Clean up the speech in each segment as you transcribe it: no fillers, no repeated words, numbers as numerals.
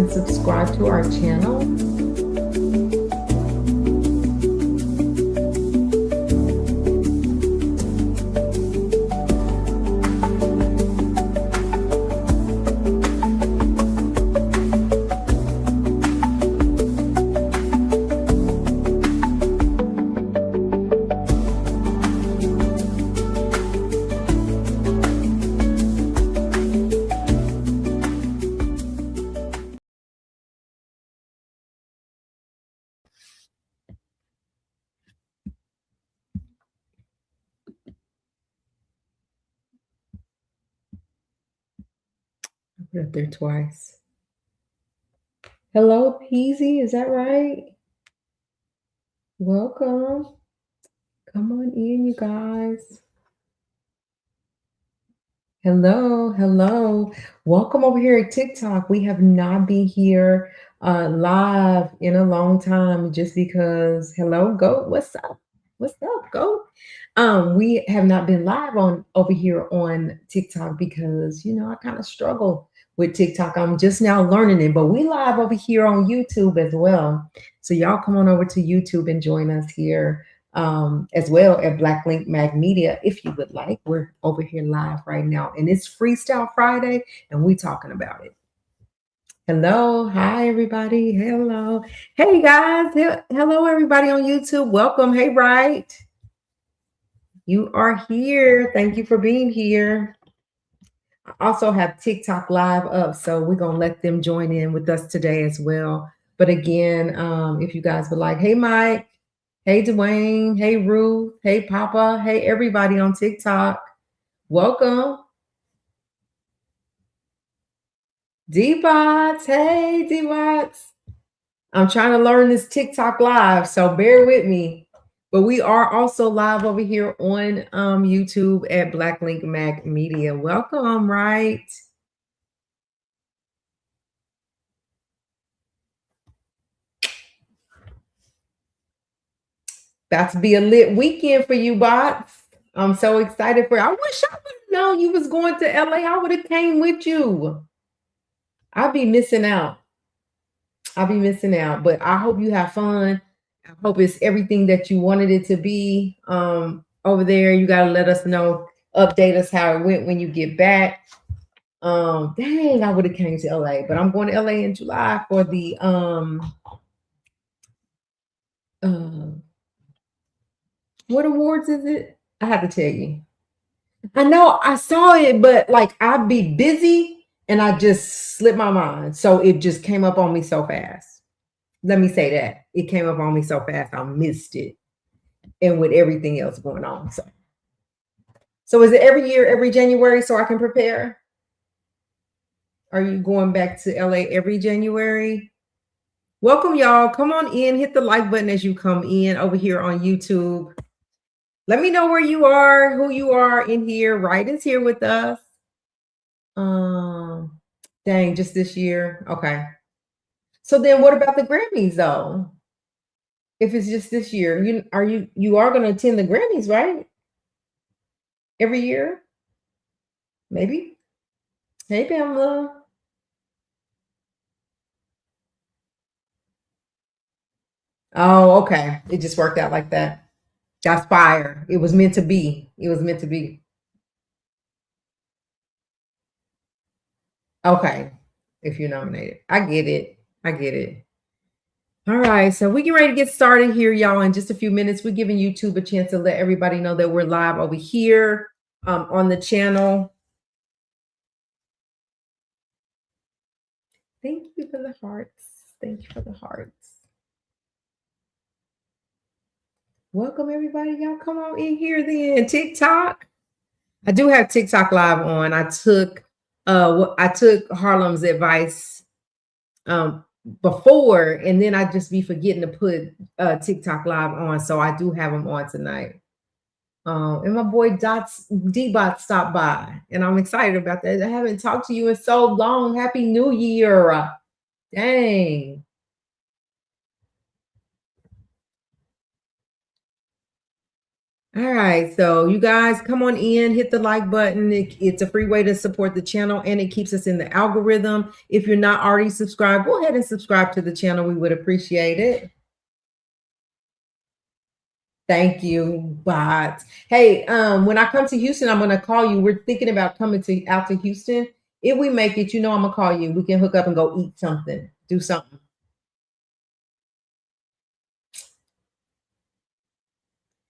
and subscribe to our channel. I put it there twice. Hello, Peasy, is that right? Welcome. Come on in, you guys. Hello. Welcome over here at TikTok. We have not been here live in a long time just because, hello, Goat, what's up? What's up, Goat? We have not been live on over here on TikTok because, I kind of struggle with TikTok. I'm just now learning it, but we live over here on YouTube as well. So y'all come on over to YouTube and join us here as well at Black Link Mag Media if you would like. We're over here live right now, and it's Freestyle Friday, and we talking about it. Hello, hi everybody. Hello, hey guys. Hello everybody on YouTube. Welcome. Hey, right. You are here. Thank you for being here. I also have TikTok live up, so we're gonna let them join in with us today as well. But again, if you guys would like, hey Mike, hey Dwayne, hey Ruth, hey Papa, hey everybody on TikTok, welcome. D-Bots, hey D-Bots. I'm trying to learn this TikTok live, so bear with me. But we are also live over here on YouTube at Black Link Mag Media. Welcome, right? About to be a lit weekend for you, bots. I'm so excited for you. I wish I would have known you was going to LA. I would have came with you. I'll be missing out. But I hope you have fun. I hope it's everything that you wanted it to be over there. You got to let us know, update us how it went when you get back. Dang, I would have came to LA, but I'm going to LA in July for the what awards is it? I have to tell you. I know I saw it, but like I'd be busy and I just slipped my mind. So it just came up on me so fast. Let me say that. It came up on me so fast, I missed it. And with everything else going on. So is it every year, every January, so I can prepare? Are you going back to LA every January? Welcome, y'all. Come on in. Hit the like button as you come in over here on YouTube. Let me know where you are, who you are in here. Wright is here with us. Dang, just this year. Okay. So then what about the Grammys though? If it's just this year, you are going to attend the Grammys, right? Every year? Maybe. Hey, Pamela. Oh, okay. It just worked out like that. That's fire. It was meant to be. It was meant to be. Okay. If you're nominated. I get it. All right. So we get ready to get started here, y'all. In just a few minutes, we're giving YouTube a chance to let everybody know that we're live over here on the channel. Thank you for the hearts. Thank you for the hearts. Welcome everybody. Y'all come on in here then. TikTok. I do have TikTok live on. I took Harlem's advice before, and then I just be forgetting to put TikTok live on. So I do have them on tonight. And my boy D-Bot stopped by, and I'm excited about that. I haven't talked to you in so long. Happy New Year. Dang. All right, so you guys come on in, hit the like button. It's a free way to support the channel and it keeps us in the algorithm. If you're not already subscribed, go ahead and subscribe to the channel. We would appreciate it. Thank you, bots. Hey, when I come to Houston, I'm gonna call you. We're thinking about coming out to Houston. If we make it, I'm gonna call you. We can hook up and go eat something, do something.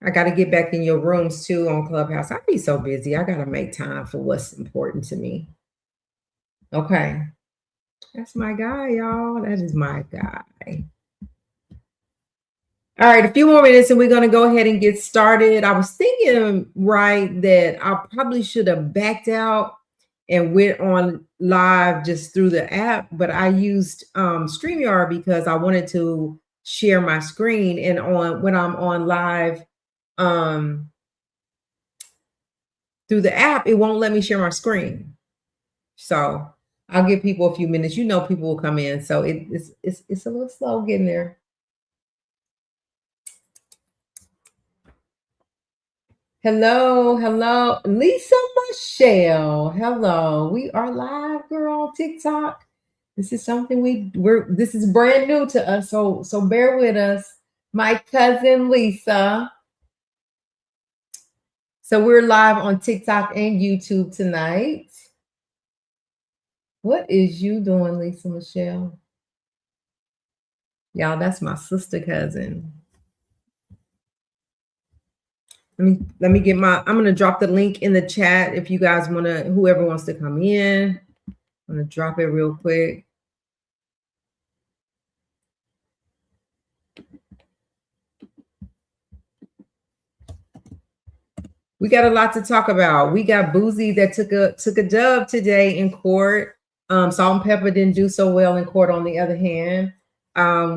I got to get back in your rooms too on Clubhouse. I be so busy. I got to make time for what's important to me. Okay. That's my guy, y'all. That is my guy. All right, a few more minutes and we're going to go ahead and get started. I was thinking, right, that I probably should have backed out and went on live just through the app, but I used StreamYard because I wanted to share my screen. And when I'm on live through the app, it won't let me share my screen. So I'll give people a few minutes. People will come in. So it's a little slow getting there. Hello, Lisa Michelle. Hello, we are live, girl, on TikTok. This is something this is brand new to us, so bear with us. My cousin Lisa. So we're live on TikTok and YouTube tonight. What is you doing, Lisa Michelle? Y'all, that's my sister cousin. Let me get I'm going to drop the link in the chat if you guys want to, whoever wants to come in. I'm going to drop it real quick. We got a lot to talk about. We got Boosie that took a dub today in court. Salt-N-Pepa didn't do so well in court on the other hand.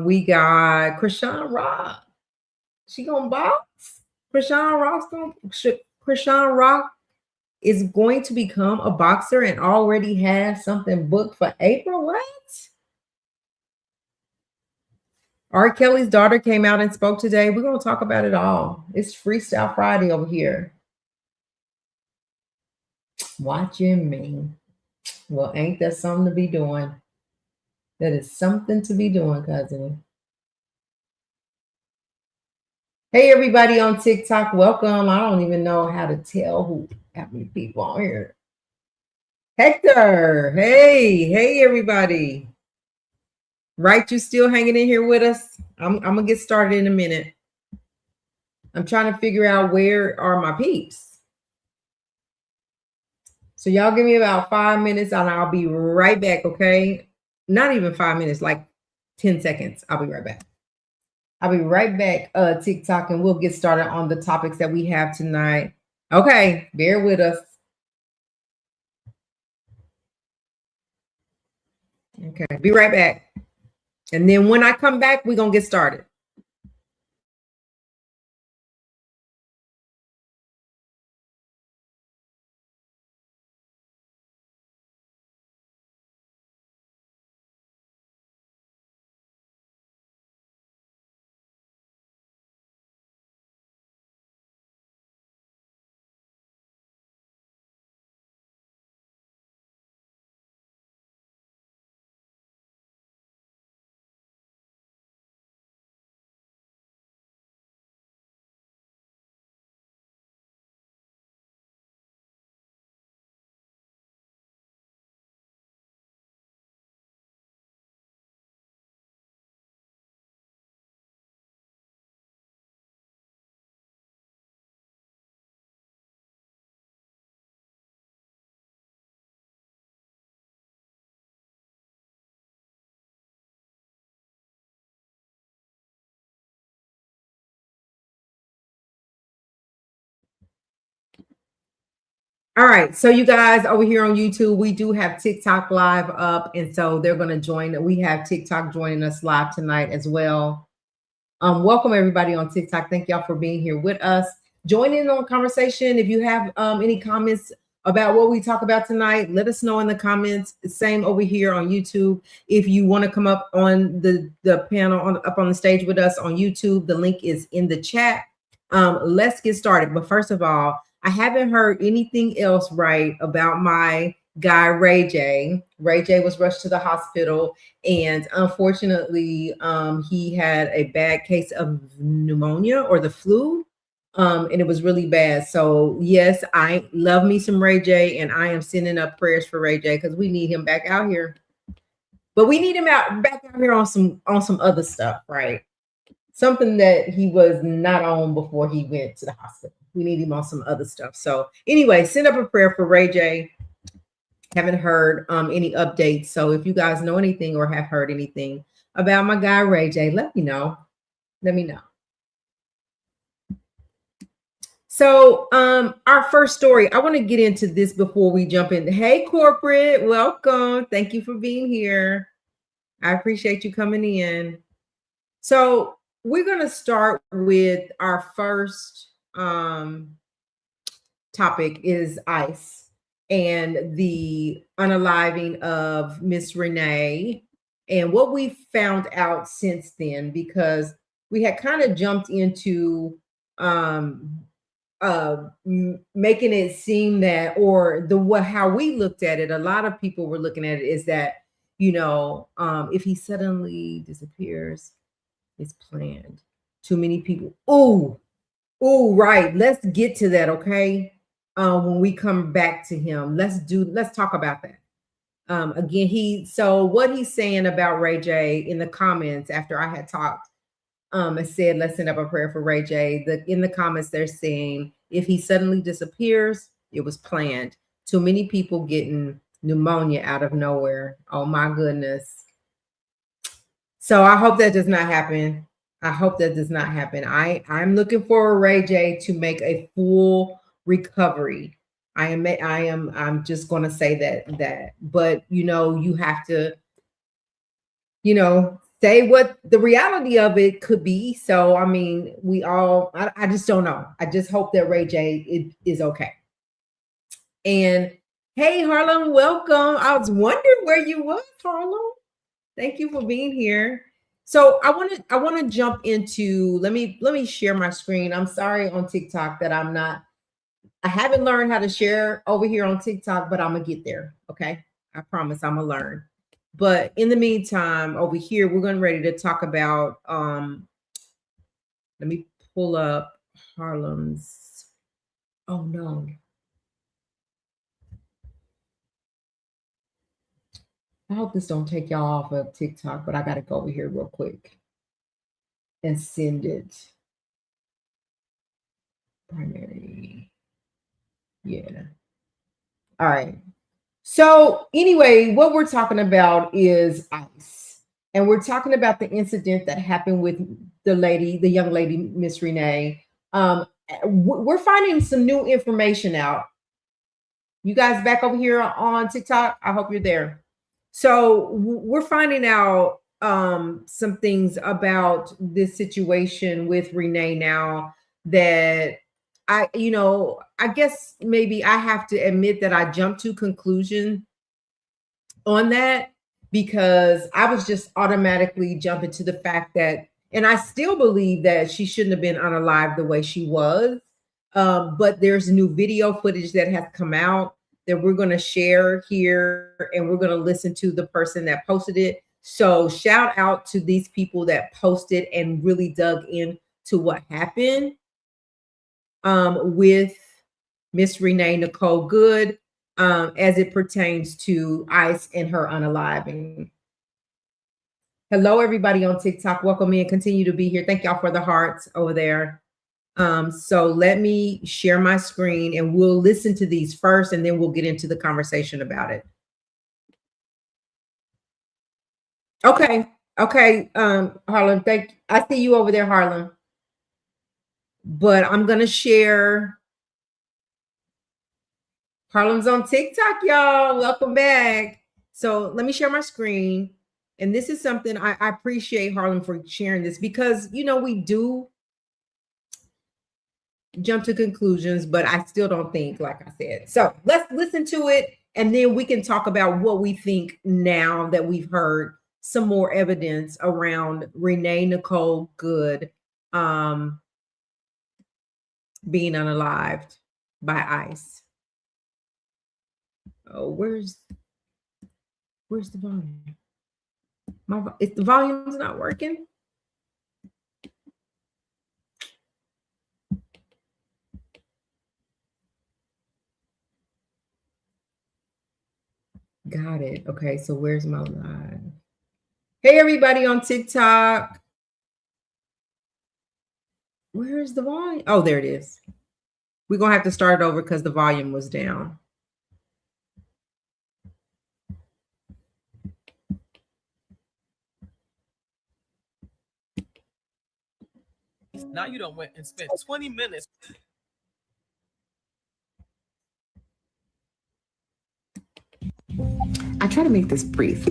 We got Krishan Rock. She gonna box? Krishan Rock is going to become a boxer and already has something booked for April. What? RKelly's daughter came out and spoke today. We're gonna talk about it all. It's Freestyle Friday over here. Watching me. Well, ain't that something to be doing? That is something to be doing, cousin. Hey, everybody on TikTok, welcome. I don't even know how to tell how many people on here. Hector, hey, everybody. Right, you still hanging in here with us? I'm gonna get started in a minute. I'm trying to figure out where are my peeps. So y'all give me about 5 minutes and I'll be right back, okay? Not even 5 minutes, like 10 seconds. I'll be right back. I'll be right back, TikTok, and we'll get started on the topics that we have tonight. Okay, bear with us. Okay, be right back. And then when I come back, we're going to get started. All right, so you guys over here on YouTube, we do have TikTok live up, and so they're going to join. We have TikTok joining us live tonight as well. Welcome everybody on TikTok. Thank y'all for being here with us. Join in on the conversation. If you have any comments about what we talk about tonight, let us know in the comments. Same over here on YouTube. If you want to come up on the panel up on the stage with us on YouTube, the link is in the chat. Let's get started. But first of all, I haven't heard anything else right about my guy Ray J. Ray J was rushed to the hospital, and unfortunately, he had a bad case of pneumonia or the flu, and it was really bad. So yes, I love me some Ray J, and I am sending up prayers for Ray J because we need him back out here. But we need him back out here on some other stuff, right? Something that he was not on before he went to the hospital. We need him on some other stuff. So anyway, send up a prayer for Ray J. Haven't heard any updates. So if you guys know anything or have heard anything about my guy Ray J, let me know. Let me know. So our first story, I want to get into this before we jump in. Hey, corporate, welcome. Thank you for being here. I appreciate you coming in. So we're going to start with our first topic is ICE and the unaliving of Miss Renee and what we found out since then, because we had kind of jumped into making it seem that, or how we looked at it, a lot of people were looking at it is that, if he suddenly disappears, it's planned. Too many people. Oh, right. Let's get to that, okay? When we come back to him, let's talk about that. Again, so what he's saying about Ray J in the comments after I had talked, I said, let's send up a prayer for Ray J. In the comments, they're saying if he suddenly disappears, it was planned. Too many people getting pneumonia out of nowhere. Oh my goodness. So I hope that does not happen. I hope that does not happen. I'm looking for Ray J to make a full recovery. I'm just going to say that. But you have to say what the reality of it could be. So I mean, I just don't know. I just hope that Ray J is okay. And hey, Harlem, welcome. I was wondering where you was, Harlem. Thank you for being here. So I want to jump into, let me share my screen. I'm sorry on TikTok that I haven't learned how to share over here on TikTok, but I'm gonna get there. Okay. I promise I'm gonna learn. But in the meantime, over here, we're getting ready to talk about let me pull up Harlem's. Oh no. I hope this don't take y'all off of TikTok, but I gotta go over here real quick and send it. Primary. Yeah. All right. So anyway, what we're talking about is ICE. And we're talking about the incident that happened with the young lady, Miss Renee. We're finding some new information out. You guys back over here on TikTok? I hope you're there. So we're finding out some things about this situation with Renee now that I guess maybe I have to admit that I jumped to conclusion on that because I was just automatically jumping to the fact that, and I still believe that she shouldn't have been unalive the way she was. But there's new video footage that has come out that we're going to share here, and we're going to listen to the person that posted it. So shout out to these people that posted and really dug into what happened with Miss Renee Nicole Good as it pertains to ICE and her unaliving. Hello, everybody on TikTok. Welcome in. Continue to be here. Thank y'all for the hearts over there. So let me share my screen and we'll listen to these first and then we'll get into the conversation about it. Okay. Harlem, I see you over there, Harlem. But I'm going to share. Harlem's on TikTok, y'all. Welcome back. So let me share my screen. And this is something I appreciate Harlem for sharing this because, we do jump to conclusions, but I still don't think, like I said. So let's listen to it. And then we can talk about what we think now that we've heard some more evidence around Renee Nicole Good being unalived by ice. Oh, where's the volume? If the volume's not working. Got it. Okay, so where's my live? Hey, everybody on TikTok. Where's the volume? Oh, there it is. We're going to have to start over because the volume was down. Now you done went and spent 20 minutes. I try to make this brief.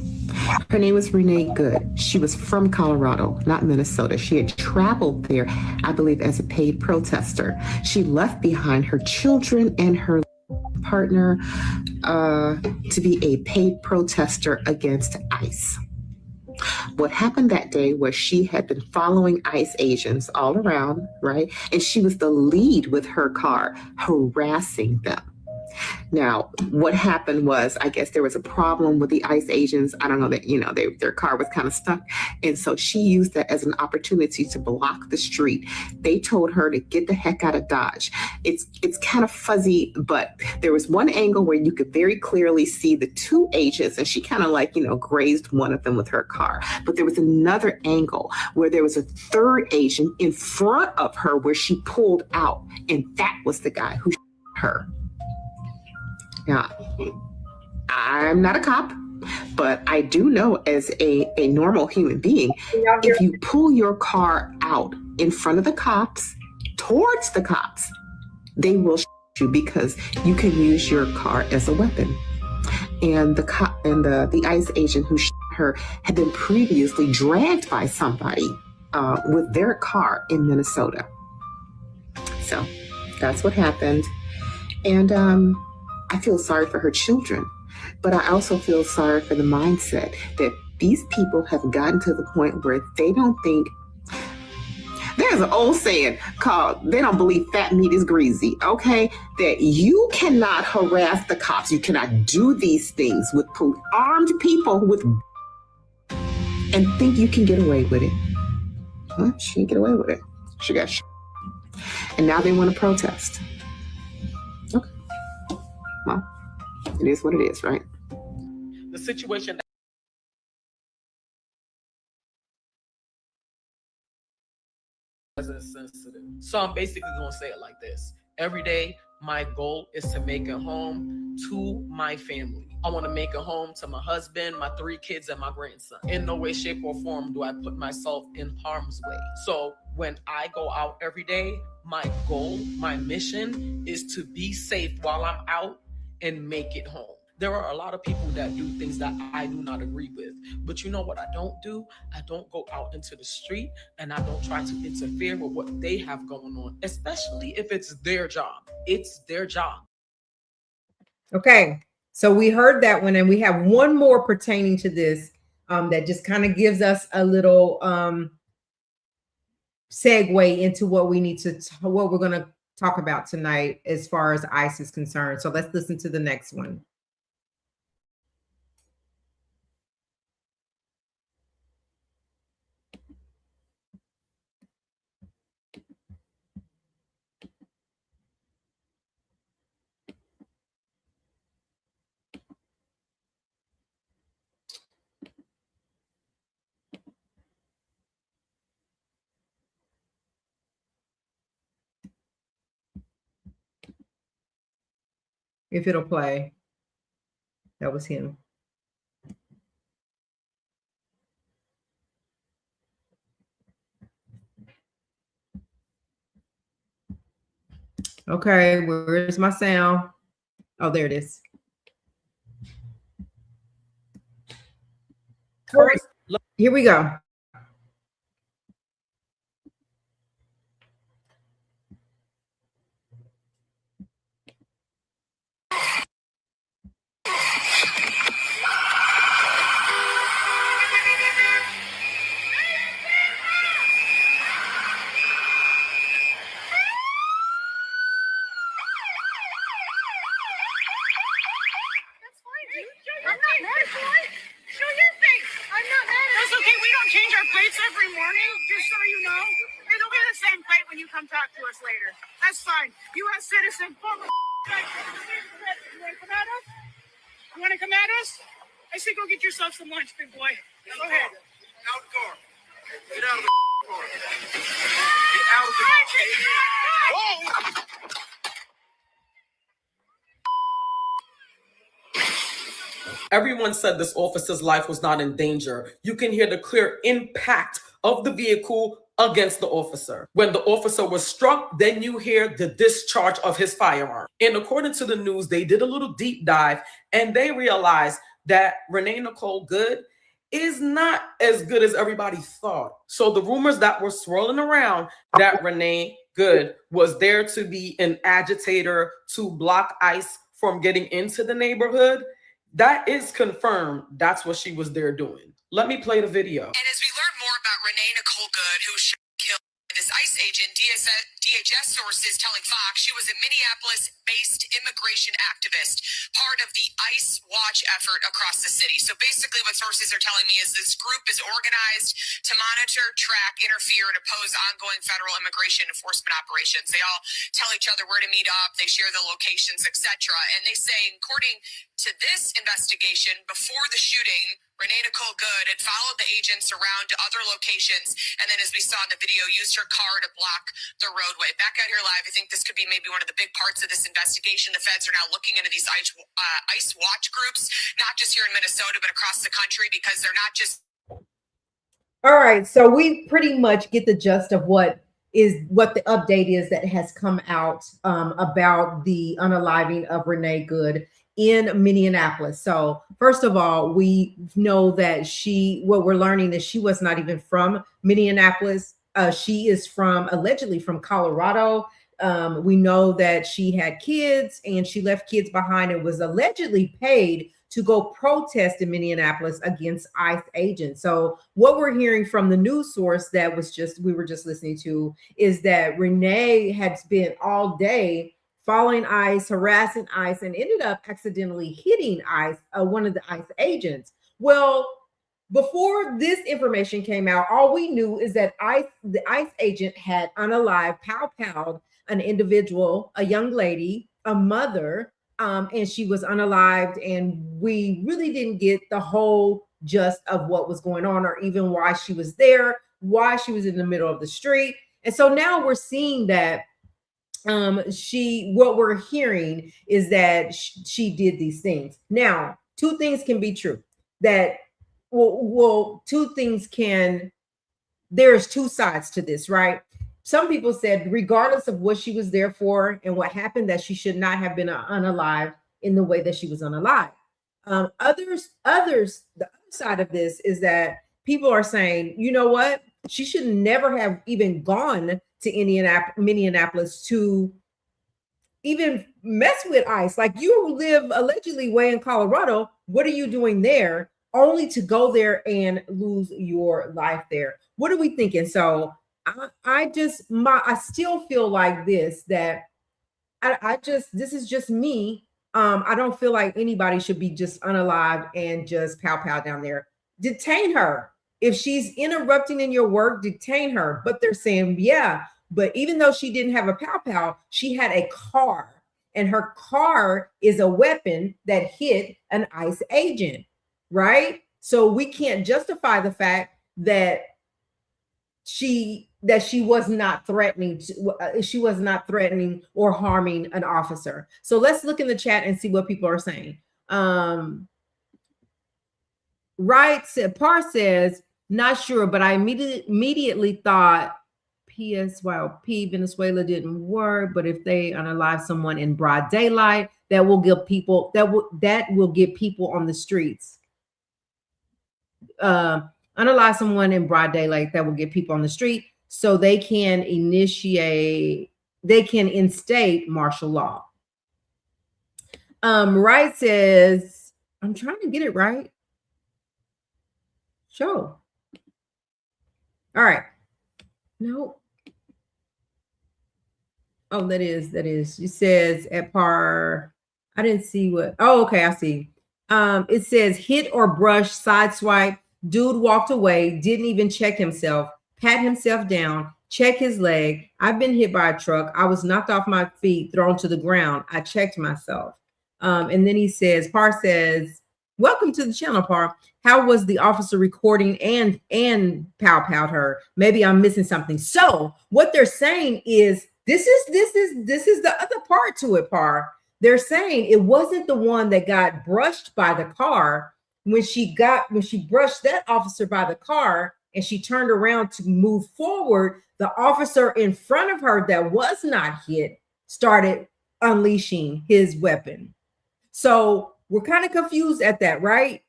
Her name was Renee Good. She was from Colorado, not Minnesota. She had traveled there, I believe, as a paid protester. She left behind her children and her partner to be a paid protester against ICE. What happened that day was she had been following ICE agents all around, right? And she was the lead with her car, harassing them. Now, what happened was, I guess there was a problem with the ICE agents. I don't know that, their car was kind of stuck. And so she used that as an opportunity to block the street. They told her to get the heck out of Dodge. It's kind of fuzzy, but there was one angle where you could very clearly see the two agents, and she kind of grazed one of them with her car. But there was another angle where there was a third agent in front of her where she pulled out, and that was the guy who shot her. Now, I'm not a cop, but I do know as a normal human being, if you pull your car out in front of the cops, towards the cops, they will shoot you because you can use your car as a weapon. And the cop and the ICE agent who shot her had been previously dragged by somebody with their car in Minnesota. So that's what happened. And I feel sorry for her children, but I also feel sorry for the mindset that these people have gotten to the point where they don't think. There's an old saying called, they don't believe fat meat is greasy, okay? That you cannot harass the cops. You cannot do these things with armed people and think you can get away with it. Huh? She didn't get away with it. She got shot. And now they want to protest. Okay. Well, it is what it is, right? The situation as insensitive. So I'm basically going to say it like this. Every day, my goal is to make a home to my family. I want to make a home to my husband, my 3 kids, and my grandson. In no way, shape, or form do I put myself in harm's way. So when I go out every day, my goal, my mission is to be safe while I'm out and make it home. There are a lot of people that do things that I do not agree with. But you know what I don't do? I don't go out into the street and I don't try to interfere with what they have going on, especially if it's their job. It's their job. Okay, so we heard that one, and we have one more pertaining to this that just kind of gives us a little segue into what we need to, what we're going to talk about tonight as far as ICE is concerned. So let's listen to the next one. If it'll play. That was him. Okay, where's my sound? Oh, there it is. All right, here we go. change our plates every morning, just so you know. It'll be the same plate when you come talk to us later. That's fine. U.S. citizen, former. You want to come at us? You want to come at us? I say go get yourself some lunch, big boy. Go ahead. Out the car. Get out of the car. Get out of the car. Whoa! Everyone said this officer's life was not in danger. You can hear the clear impact of the vehicle against the officer. When the officer was struck, then you hear the discharge of his firearm. And according to the news, they did a little deep dive and they realized that Renee Nicole Good is not as good as everybody thought. So the rumors that were swirling around that Renee Good was there to be an agitator to block ICE from getting into the neighborhood, that is confirmed. That's what she was there doing. Let me play the video. And as we learn more about Renee Nicole Good, who was killed by this ICE agent, DHS sources telling Fox she was a Minneapolis-based immigration activist, part of the ICE watch effort across the city. So basically what sources are telling me is this group is organized to monitor, track, interfere, and oppose ongoing federal immigration enforcement operations. They all tell each other where to meet up, they share the locations, etc. And they say, according to this investigation, before the shooting, Renee Nicole Good had followed the agents around to other locations, and then as we saw in the video, used her car to block the roadway. Back out here live, I think this could be maybe one of the big parts of this investigation. The feds are now looking into these ICE watch groups, not just here in Minnesota, but across the country, because they're not just... All right, so we pretty much get the gist of what the update is that has come out about the unaliving of Renee Good in Minneapolis. So first of all, we know that what we're learning is she was not even from Minneapolis. She is allegedly from Colorado. We know that she had kids and she left kids behind and was allegedly paid to go protest in Minneapolis against ICE agents. So what we're hearing from the news source that we were just listening to is that Renee had spent all day following ICE, harassing ICE, and ended up accidentally hitting ICE, one of the ICE agents. Well, before this information came out, all we knew is that the ICE agent had unalived, pow-powed an individual, a young lady, a mother, and she was unalived, and we really didn't get the whole gist of what was going on or even why she was there, why she was in the middle of the street. And so now we're seeing that what we're hearing is that she did these things. Now, two things can be true. There's two sides to this, right? Some people said, regardless of what she was there for and what happened, that she should not have been unalived in the way that she was unalived. Others, the other side of this is that people are saying, you know what? She should never have even gone to Minneapolis to even mess with ICE. Like, you live allegedly way in Colorado. What are you doing there only to go there and lose your life there? What are we thinking? So I still feel like this, that this is just me. I don't feel like anybody should be just unalived and just pow down there. Detain her. If she's interrupting in your work, detain her. But they're saying, yeah, but even though she didn't have a pow, she had a car, and her car is a weapon that hit an ICE agent, right? So we can't justify the fact that she was not threatening or harming an officer. So let's look in the chat and see what people are saying. Par says, not sure, but I immediately thought PSYLP Venezuela didn't work, but if they unalive someone in broad daylight, that will get people on the streets. Unalive someone in broad daylight, that will get people on the street, so they can instate martial law. Right says, I'm trying to get it right. Show. All right. No. Oh, that is. It says at par. I didn't see what. Oh, okay. I see. It says hit or brush, sideswipe, Dude walked away, didn't even check himself, pat himself down, check his leg. I've been hit by a truck. I was knocked off my feet, thrown to the ground. I checked myself. And then he says, Par says, welcome to the channel, Par. How was the officer recording and pow-powed her? Maybe I'm missing something. So what they're saying is this is the other part to it, Par. They're saying it wasn't the one that got brushed by the car. When she brushed that officer by the car and she turned around to move forward, the officer in front of her that was not hit started unleashing his weapon. So we're kind of confused at that, right?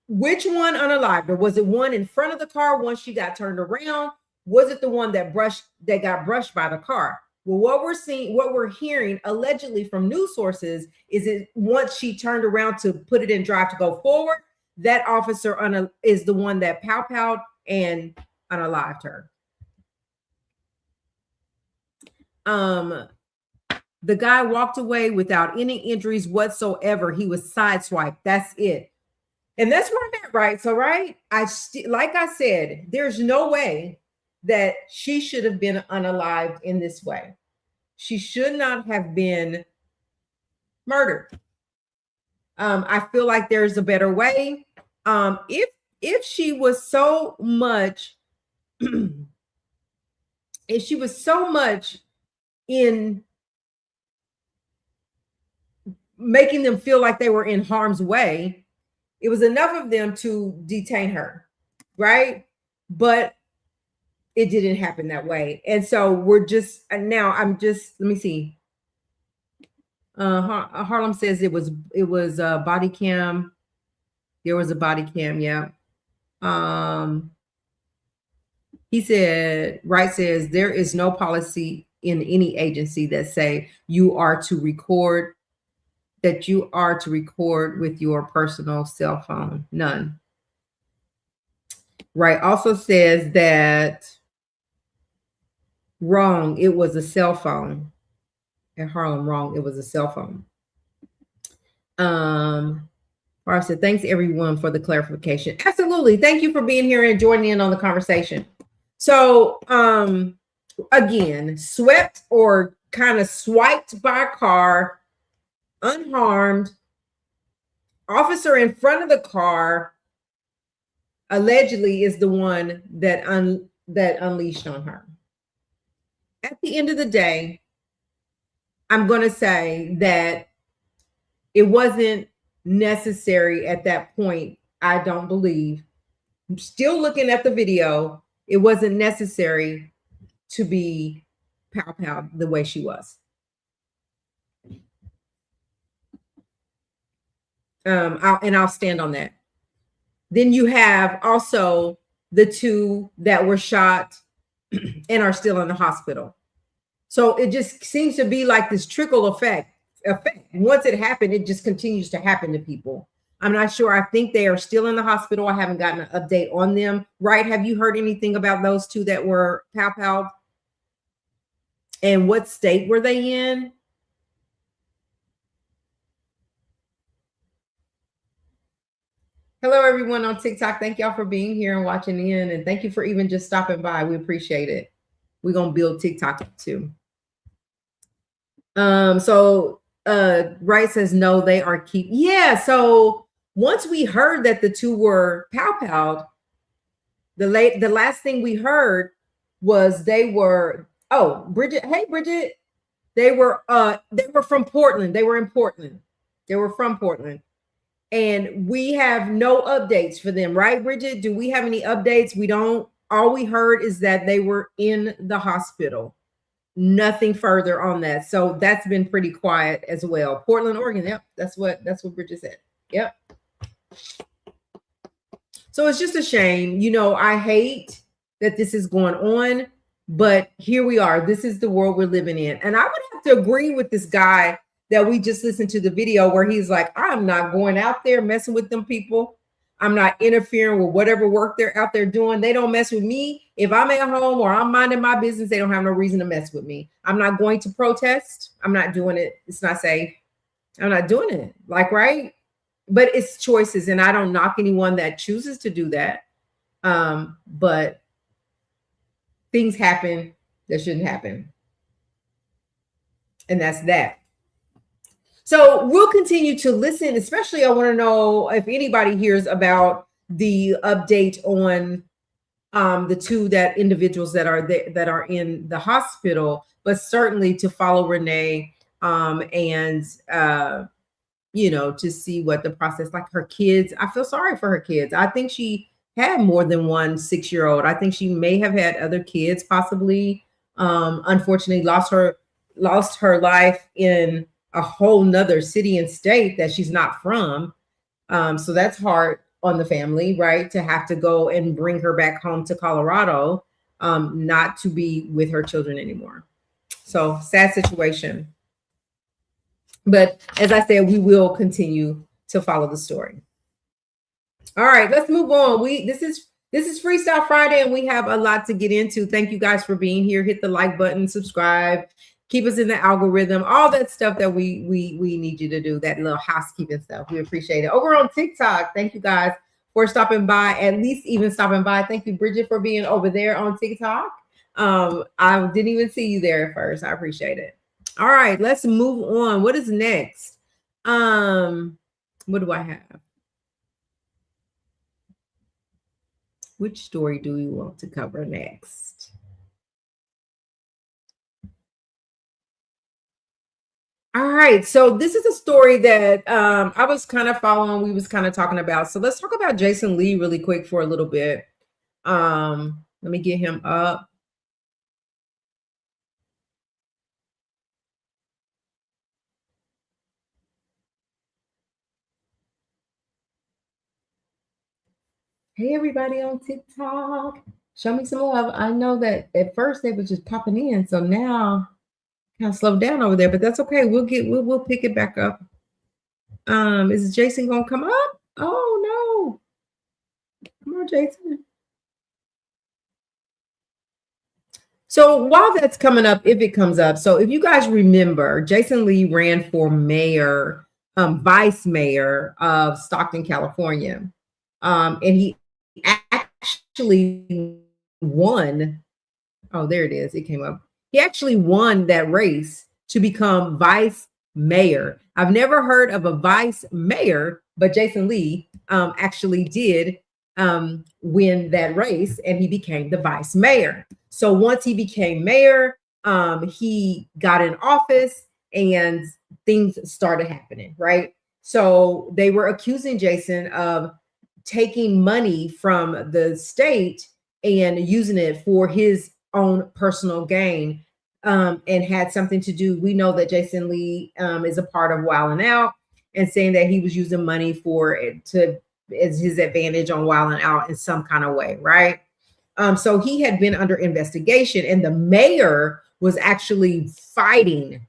Which one unalived her? Was it one in front of the car once she got turned around? Was it the one that got brushed by the car? Well, what we're hearing allegedly from news sources is it once she turned around to put it in drive to go forward, that officer is the one that pow-powed and unalived her. The guy walked away without any injuries whatsoever. He was sideswiped. That's it. And that's where I'm at, right? So, right, like I said, there's no way that she should have been unalived in this way. She should not have been murdered. I feel like there's a better way. If she was so much, if she was so much in making them feel like they were in harm's way, it was enough of them to detain her, right? But it didn't happen that way. And so we're just, now I'm just, let me see. Harlem says it was a body cam. There was a body cam, yeah. He said, Wright says, there is no policy in any agency that say you are to record with your personal cell phone. None. Wright also says that wrong, it was a cell phone. At Harlem, wrong, it was a cell phone. I said, thanks everyone for the clarification. Absolutely. Thank you for being here and joining in on the conversation. So again, swept or kind of swiped by a car, unharmed, officer in front of the car allegedly is the one that unleashed on her. At the end of the day, I'm going to say that it wasn't necessary at that point. I don't believe. I'm still looking at the video. It wasn't necessary to be pow the way she was. I'll stand on that. Then you have also the two that were shot and are still in the hospital. So it just seems to be like this trickle effect. Once it happened, it just continues to happen to people. I'm not sure. I think they are still in the hospital. I haven't gotten an update on them. Right? Have you heard anything about those two that were pow-powed? And what state were they in? Hello, everyone on TikTok. Thank y'all for being here and watching in. And thank you for even just stopping by. We appreciate it. We're going to build TikTok up too. Wright says, no, they are yeah. So once we heard that the two were pow-powed, the last thing we heard was they were, oh, Bridget. Hey, Bridget. They were from Portland. They were in Portland. They were from Portland. And we have no updates for them, right, Bridget? Do we have any updates? We don't. All we heard is that they were in the hospital. Nothing further on that. So that's been pretty quiet as well. Portland, Oregon. Yep, that's what Bridget said. Yep. So it's just a shame. You know, I hate that this is going on, but here we are. This is the world we're living in. And I would have to agree with this guy that we just listened to the video where he's like, I'm not going out there messing with them people. I'm not interfering with whatever work they're out there doing. They don't mess with me. If I'm at home or I'm minding my business, they don't have no reason to mess with me. I'm not going to protest. I'm not doing it. It's not safe. I'm not doing it. Like, right? But it's choices. And I don't knock anyone that chooses to do that. But things happen that shouldn't happen. And that's that. So we'll continue to listen, especially I want to know if anybody hears about the update on the two that individuals that are there, that are in the hospital, but certainly to follow Renee and to see what the process, like her kids. I feel sorry for her kids. I think she had more than one 6-year-old. I think she may have had other kids, possibly. Unfortunately, lost her life in a whole nother city and state that she's not from. So that's hard on the family, right? To have to go and bring her back home to Colorado, not to be with her children anymore. So sad situation. But as I said, we will continue to follow the story. All right, let's move on. This is Freestyle Friday, and we have a lot to get into. Thank you guys for being here. Hit the like button, subscribe, keep us in the algorithm, all that stuff that we need you to do, that little housekeeping stuff. We appreciate it. Over on TikTok, thank you guys for stopping by, at least even stopping by. Thank you, Bridget, for being over there on TikTok. I didn't even see you there at first. I appreciate it. All right, let's move on. What is next? What do I have? Which story do we want to cover next? All right, so this is a story that I was kind of following. We was kind of talking about. So let's talk about Jason Lee really quick for a little bit. Let me get him up. Hey, everybody on TikTok, show me some love. I know that at first they were just popping in, so now kind of slowed down over there, but that's okay. We'll pick it back up. Is Jason gonna come up? Oh no, come on, Jason. So while that's coming up, if it comes up, so if you guys remember, Jason Lee ran for mayor, vice mayor of Stockton, California, and he actually won. Oh, there it is. It came up. He actually won that race to become vice mayor. I've never heard of a vice mayor, but Jason Lee actually did win that race, and he became the vice mayor. So once he became mayor, he got in office and things started happening, right? So they were accusing Jason of taking money from the state and using it for his own personal gain, and had something to do. We know that Jason Lee is a part of Wild 'N Out, and saying that he was using money for it as his advantage on Wild 'N Out in some kind of way, right? So he had been under investigation, and the mayor was actually fighting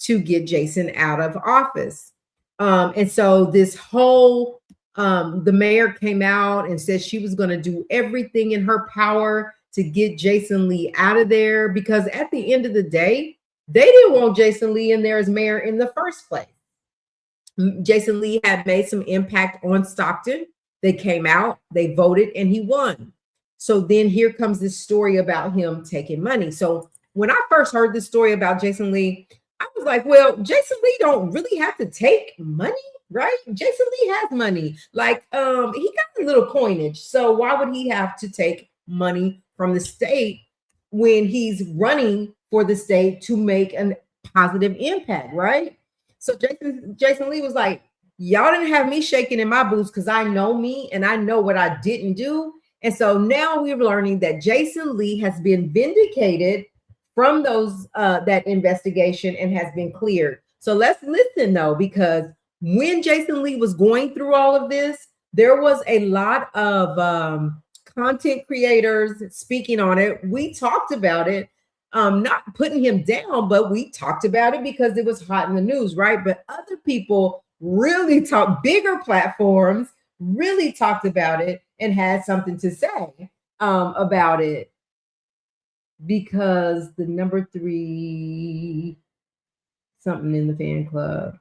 to get Jason out of office. And so this whole, the mayor came out and said she was going to do everything in her power to get Jason Lee out of there, because at the end of the day, they didn't want Jason Lee in there as mayor in the first place. Jason Lee had made some impact on Stockton. They came out, they voted, and he won. So then here comes this story about him taking money. So when I first heard this story about Jason Lee, I was like, well, Jason Lee don't really have to take money, right? Jason Lee has money. Like, he got a little coinage. So why would he have to take money from the state when he's running for the state to make a positive impact, right? So Jason Lee was like, y'all didn't have me shaking in my boots because I know me and I know what I didn't do. And so now we're learning that Jason Lee has been vindicated from those that investigation and has been cleared. So let's listen though, because when Jason Lee was going through all of this, there was a lot of content creators speaking on it. We talked about it, not putting him down, but we talked about it because it was hot in the news, right? But other people really talked, bigger platforms really talked about it and had something to say about it, because the number 3 something in the fan club,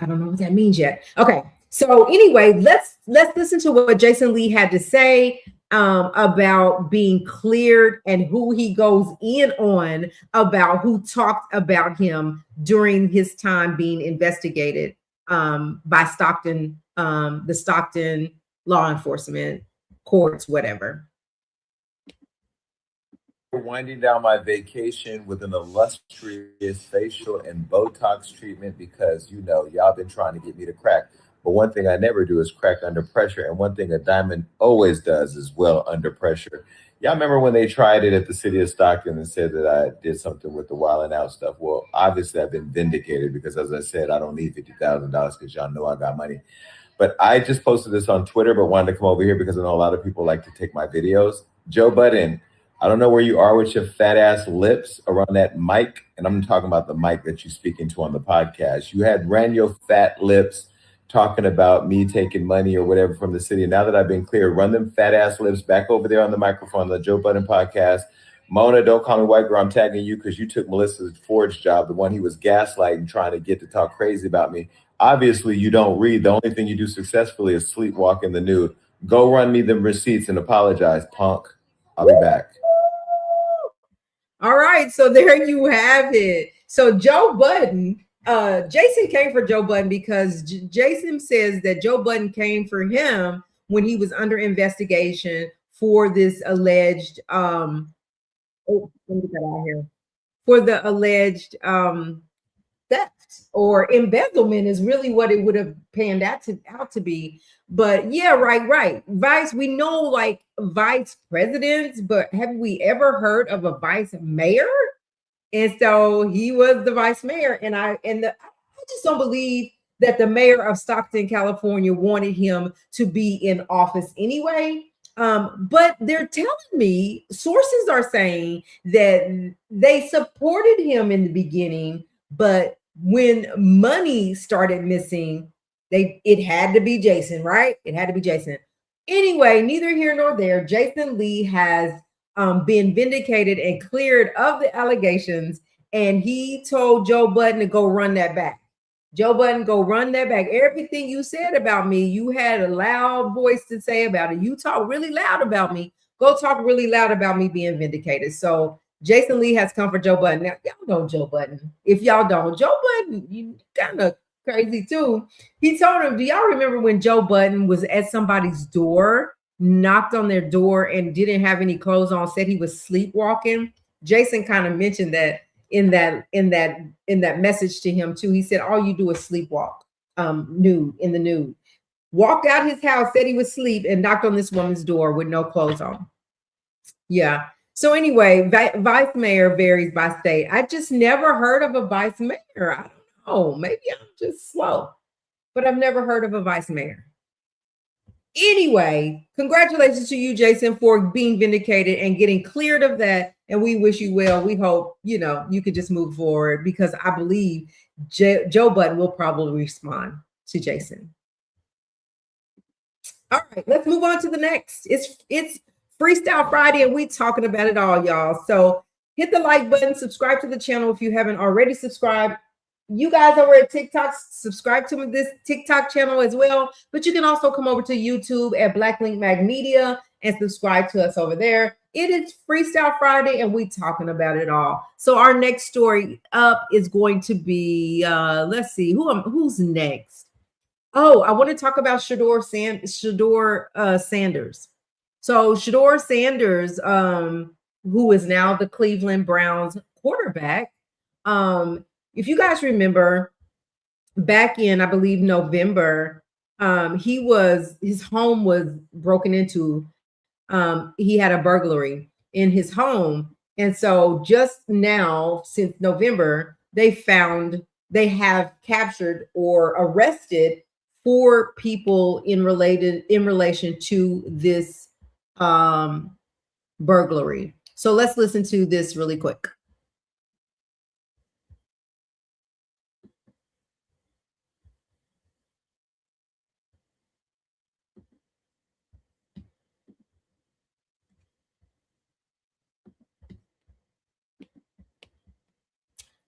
I don't know what that means yet. Okay, So anyway, let's listen to what Jason Lee had to say about being cleared and who he goes in on about who talked about him during his time being investigated by Stockton, the Stockton law enforcement courts, whatever. Winding down my vacation with an illustrious facial and Botox treatment because y'all been trying to get me to crack. But one thing I never do is crack under pressure, and one thing a diamond always does is well under pressure. Y'all remember when they tried it at the city of Stockton and said that I did something with the wild and out stuff? Well, obviously I've been vindicated because, as I said, I don't need $50,000 because y'all know I got money. But I just posted this on Twitter, but wanted to come over here because I know a lot of people like to take my videos. Joe Budden, I don't know where you are with your fat ass lips around that mic. And I'm talking about the mic that you're speaking to on the podcast. You had ran your fat lips talking about me taking money or whatever from the city. And now that I've been cleared, run them fat ass lips back over there on the microphone, the Joe Budden podcast. Mona, don't call me white girl. I'm tagging you because you took Melissa Ford's job, the one he was gaslighting, trying to get to talk crazy about me. Obviously, you don't read. The only thing you do successfully is sleepwalk in the nude. Go run me the receipts and apologize, punk. I'll be back. All right, so there you have it. So Joe Budden, Jason came for Joe Budden because Jason says that Joe Budden came for him when he was under investigation for this alleged let me get that out here. For the alleged theft or embezzlement is really what it would have panned out to be. But yeah, right. Vice, we know like vice presidents, but have we ever heard of a vice mayor? And so he was the vice mayor, and I just don't believe that the mayor of Stockton, California, wanted him to be in office anyway. But they're telling me, sources are saying that they supported him in the beginning, but when money started missing, it had to be Jason, right? It had to be Jason. Anyway, neither here nor there. Jason Lee has been vindicated and cleared of the allegations, and he told Joe Budden to go run that back. Joe Budden, go run that back. Everything you said about me, you had a loud voice to say about it. You talk really loud about me. Go talk really loud about me being vindicated. So Jason Lee has come for Joe Budden. Now, y'all know Joe Budden. If y'all don't, Joe Budden, you kind of crazy too. He told him, do y'all remember when Joe Budden was at somebody's door, knocked on their door and didn't have any clothes on, said he was sleepwalking? Jason kind of mentioned that in that message to him too. He said, all you do is sleepwalk, nude, in the nude. Walked out his house, said he was asleep, and knocked on this woman's door with no clothes on. Yeah. So anyway, vice mayor varies by state. I just never heard of a vice mayor. I don't know. Maybe I'm just slow, but I've never heard of a vice mayor. Anyway, congratulations to you, Jason, for being vindicated and getting cleared of that. And we wish you well. We hope, you could just move forward because I believe Joe Budden will probably respond to Jason. All right, let's move on to the next. It's Freestyle Friday, and we talking about it all, y'all. So hit the like button, subscribe to the channel if you haven't already subscribed. You guys over at TikTok, subscribe to this TikTok channel as well. But you can also come over to YouTube at Black Link Mag Media and subscribe to us over there. It is Freestyle Friday, and we talking about it all. So our next story up is going to be, let's see, who's next? Oh, I want to talk about Shador Sanders. So Shador Sanders, who is now the Cleveland Browns quarterback, if you guys remember, back in, I believe, November, his home was broken into. He had a burglary in his home. And so just now, since November, they have captured or arrested 4 people in relation to this burglary. So let's listen to this really quick.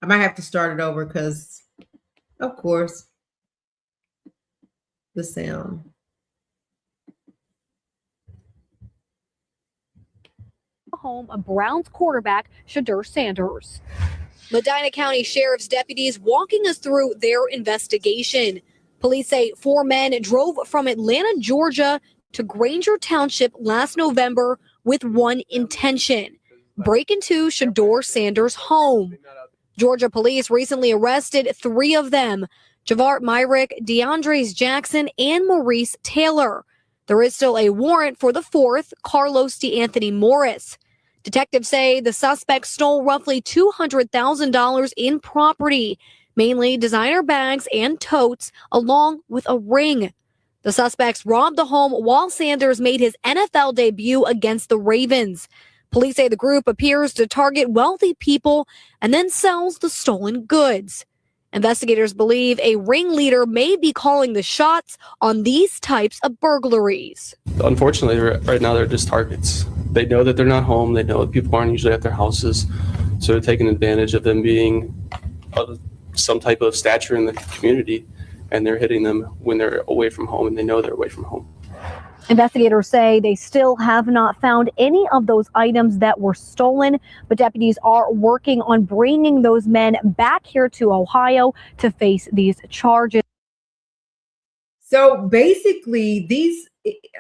I might have to start it over because, of course. the sound. Home of Browns quarterback Shedeur Sanders. Medina County Sheriff's deputies walking us through their investigation. Police say 4 men drove from Atlanta, Georgia to Granger Township last November with one intention: break into Shedeur Sanders' home. Georgia police recently arrested 3 of them: Javart Myrick, DeAndres Jackson, and Maurice Taylor. There is still a warrant for the 4th, Carlos DeAnthony Morris. Detectives say the suspect stole roughly $200,000 in property, mainly designer bags and totes, along with a ring. The suspects robbed the home while Sanders made his NFL debut against the Ravens. Police say the group appears to target wealthy people and then sells the stolen goods. Investigators believe a ringleader may be calling the shots on these types of burglaries. Unfortunately, right now they're just targets. They know that they're not home. They know that people aren't usually at their houses. So they're taking advantage of them being of some type of stature in the community, and they're hitting them when they're away from home and they know they're away from home. Investigators say they still have not found any of those items that were stolen, but deputies are working on bringing those men back here to Ohio to face these charges. So basically, these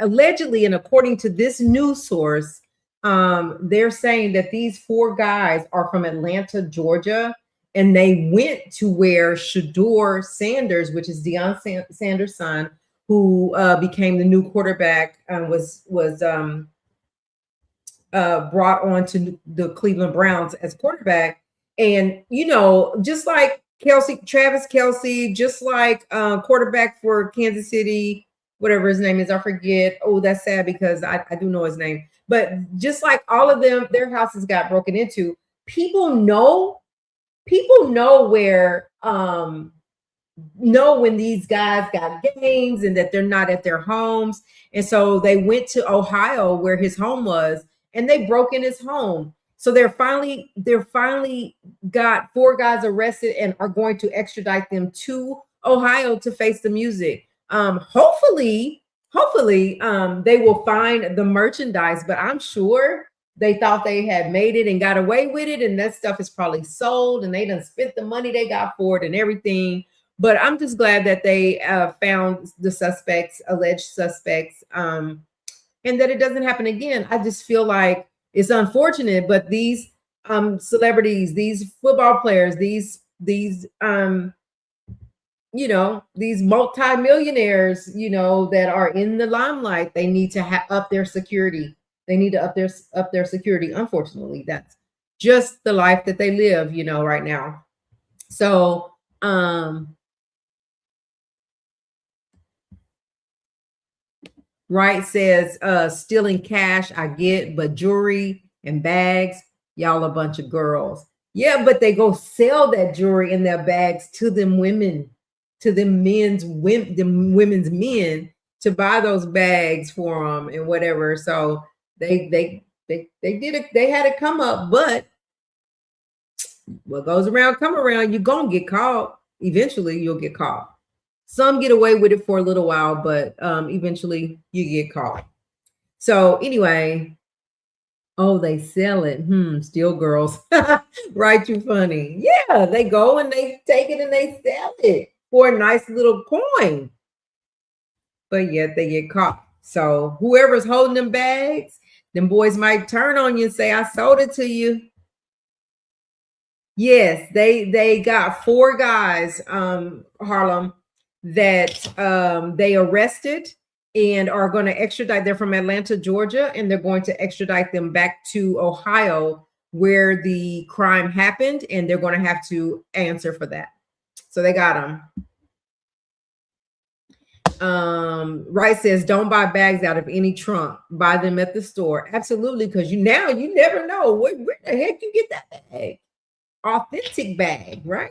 allegedly, and according to this news source, they're saying that these 4 guys are from Atlanta, Georgia, and they went to where Shedeur Sanders, which is Deion Sanders' son, who became the new quarterback, was brought on to the Cleveland Browns as quarterback. And, you know, just like Travis Kelce, just like quarterback for Kansas City, whatever his name is, I forget. Oh, that's sad because I do know his name. But just like all of them, their houses got broken into. People know where know when these guys got games and that they're not at their homes. And so they went to Ohio where his home was, and they broke in his home. So they're finally got 4 guys arrested and are going to extradite them to Ohio to face the music. Hopefully, they will find the merchandise, but I'm sure they thought they had made it and got away with it, and that stuff is probably sold, and they done spent the money they got for it and everything. But I'm just glad that they found the alleged suspects, and that it doesn't happen again. I just feel like it's unfortunate, but these celebrities, these football players, these these multimillionaires, that are in the limelight, they need to up their security. They need to up their security. Unfortunately, that's just the life that they live, right now. So, Right says, stealing cash, I get, but jewelry and bags, y'all a bunch of girls. Yeah, but they go sell that jewelry in their bags to them women, to them women's men to buy those bags for them and whatever. So they did it. They had it come up, but what goes around come around. You're gonna get caught. Eventually, you'll get caught. Some get away with it for a little while, but eventually you get caught. So anyway, oh, they sell it. Still girls. Right, you funny. Yeah, they go and they take it and they sell it for a nice little coin. But yet they get caught. So whoever's holding them bags, them boys might turn on you and say, I sold it to you. Yes, they got 4 guys, Harlem, that they arrested and are going to extradite. They're from Atlanta, Georgia, and they're going to extradite them back to Ohio where the crime happened, and they're going to have to answer for that. So they got them. Wright says, don't buy bags out of any trunk. Buy them at the store. Absolutely, because you never know where the heck you get that bag. Authentic bag, right?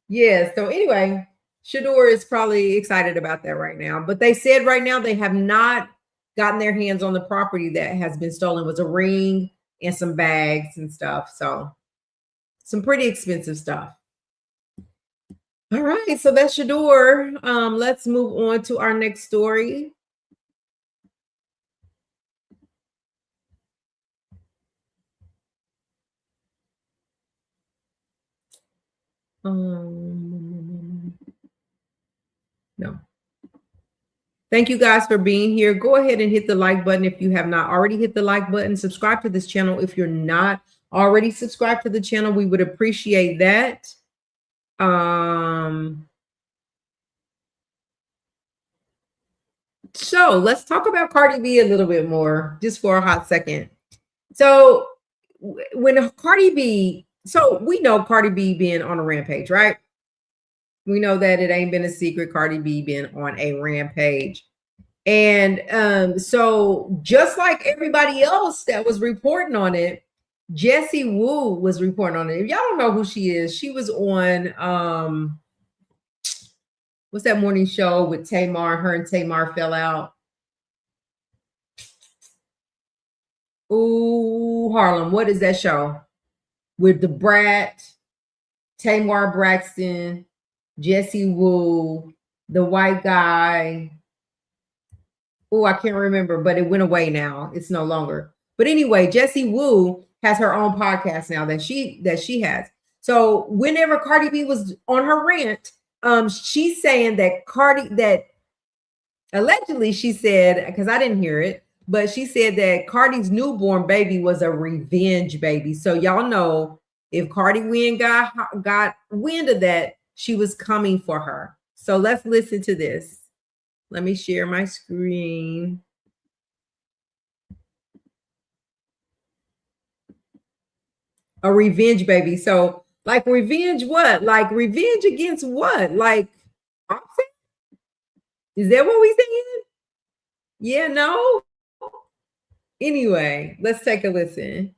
Yeah, so anyway, Shedeur is probably excited about that right now. But they said right now they have not gotten their hands on the property that has been stolen. It was a ring and some bags and stuff. So some pretty expensive stuff. All right, so that's your door. Let's move on to our next story. No. Thank you guys for being here. Go ahead and hit the like button if you have not already hit the like button. Subscribe to this channel if you're not already subscribed to the channel. We would appreciate that. So let's talk about Cardi B a little bit more, just for a hot second. So when Cardi B, so we know Cardi B being on a rampage, right? We know that it ain't been a secret. Cardi B been on a rampage. And so just like everybody else that was reporting on it, Jessie Woo was reporting on it. If y'all don't know who she is, she was on what's that morning show with Tamar? Her and Tamar fell out. Ooh, Harlem. What is that show? With the Brat, Tamar Braxton, Jessie Woo, the white guy. Oh, I can't remember, but it went away now. It's no longer. But anyway, Jessie Woo has her own podcast now that she has. So whenever Cardi B was on her rant, she's saying that allegedly she said, because I didn't hear it, but she said that Cardi's newborn baby was a revenge baby. So y'all know if Cardi Wynn got wind of that, she was coming for her. So let's listen to this. Let me share my screen. A revenge baby. So like revenge what? Like revenge against what? Like Offset? Is that what we saying? Yeah, no. Anyway, let's take a listen.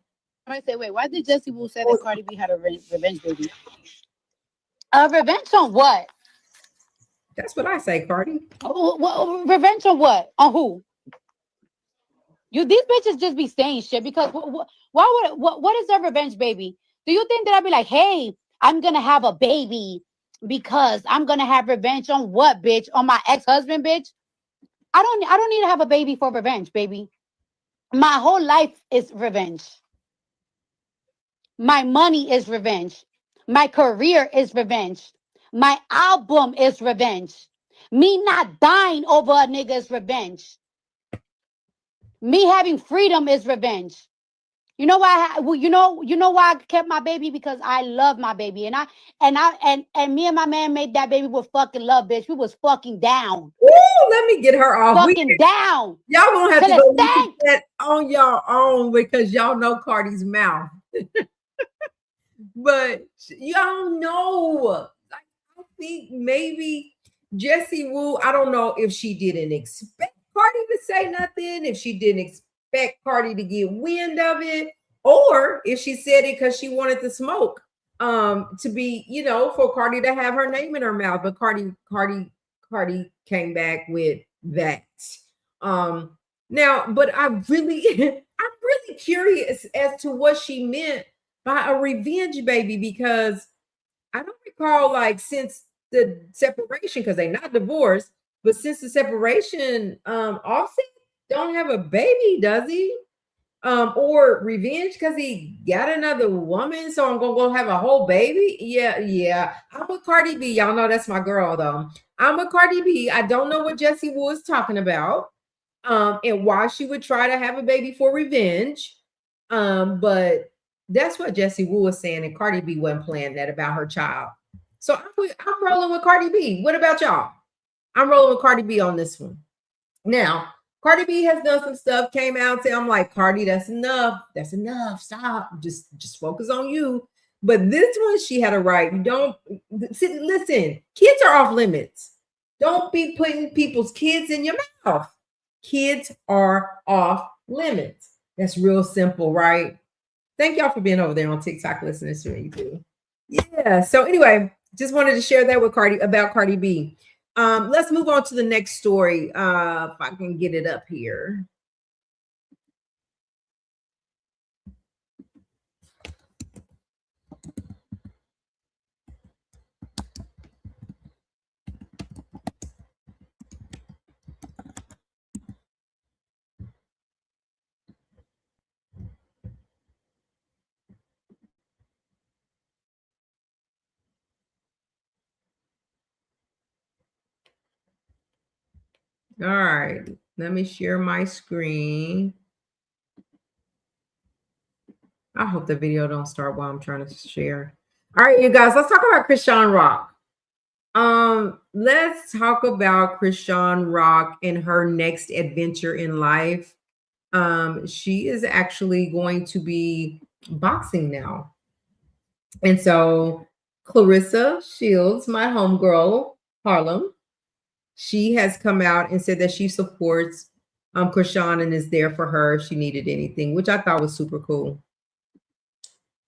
I say, wait, why did Jessie Woo say that Cardi B had a revenge baby? Revenge on what? That's what I say, Cardi. Revenge on what? On who? These bitches just be saying shit because what is their revenge baby? Do you think that I'd be like, hey, I'm gonna have a baby because I'm gonna have revenge on what, bitch? On my ex-husband, bitch? I don't need to have a baby for revenge, baby. My whole life is revenge. My money is revenge. My career is revenge. My album is revenge. Me not dying over a nigga is revenge. Me having freedom is revenge. You know why? You know why I kept my baby? Because I love my baby, and me and my man made that baby with fucking love, bitch. We was fucking down. Ooh, let me get her off. Fucking down. Y'all gonna have to go look at that on your own because y'all know Cardi's mouth. But y'all know, like, I think maybe Jessie Woo, I don't know if she didn't expect Cardi to say nothing, if she didn't expect Cardi to get wind of it, or if she said it because she wanted the smoke to be, for Cardi to have her name in her mouth. But Cardi came back with that. Now, but I'm really curious as to what she meant by a revenge baby, because I don't recall, like, since the separation, because they're not divorced, but since the separation, Offset don't have a baby, does he? Or revenge because he got another woman, so I'm gonna go have a whole baby. Yeah. I'm with Cardi B. Y'all know that's my girl, though. I'm with Cardi B. I don't know what Jessie Woo is talking about, and why she would try to have a baby for revenge. But that's what Jessie Woo was saying, and Cardi B wasn't playing that about her child. So I'm rolling with Cardi B. What about y'all? I'm rolling with Cardi B on this one. Now, Cardi B has done some stuff, came out and said, I'm like, Cardi, that's enough. That's enough. Stop. Just focus on you. But this one, she had a right. You don't listen, kids are off limits. Don't be putting people's kids in your mouth. Kids are off limits. That's real simple, right? Thank y'all for being over there on TikTok listening to me too. Yeah. So anyway, just wanted to share that with Cardi B. Let's move on to the next story. If I can get it up here. All right, let me share my screen. I hope the video don't start while I'm trying to share. All right, you guys, let's talk about Krishan Rock. Let's talk about Krishan Rock and her next adventure in life. She is actually going to be boxing now. And so Clarissa Shields, my homegirl, Harlem, she has come out and said that she supports Krishan and is there for her if she needed anything, which I thought was super cool.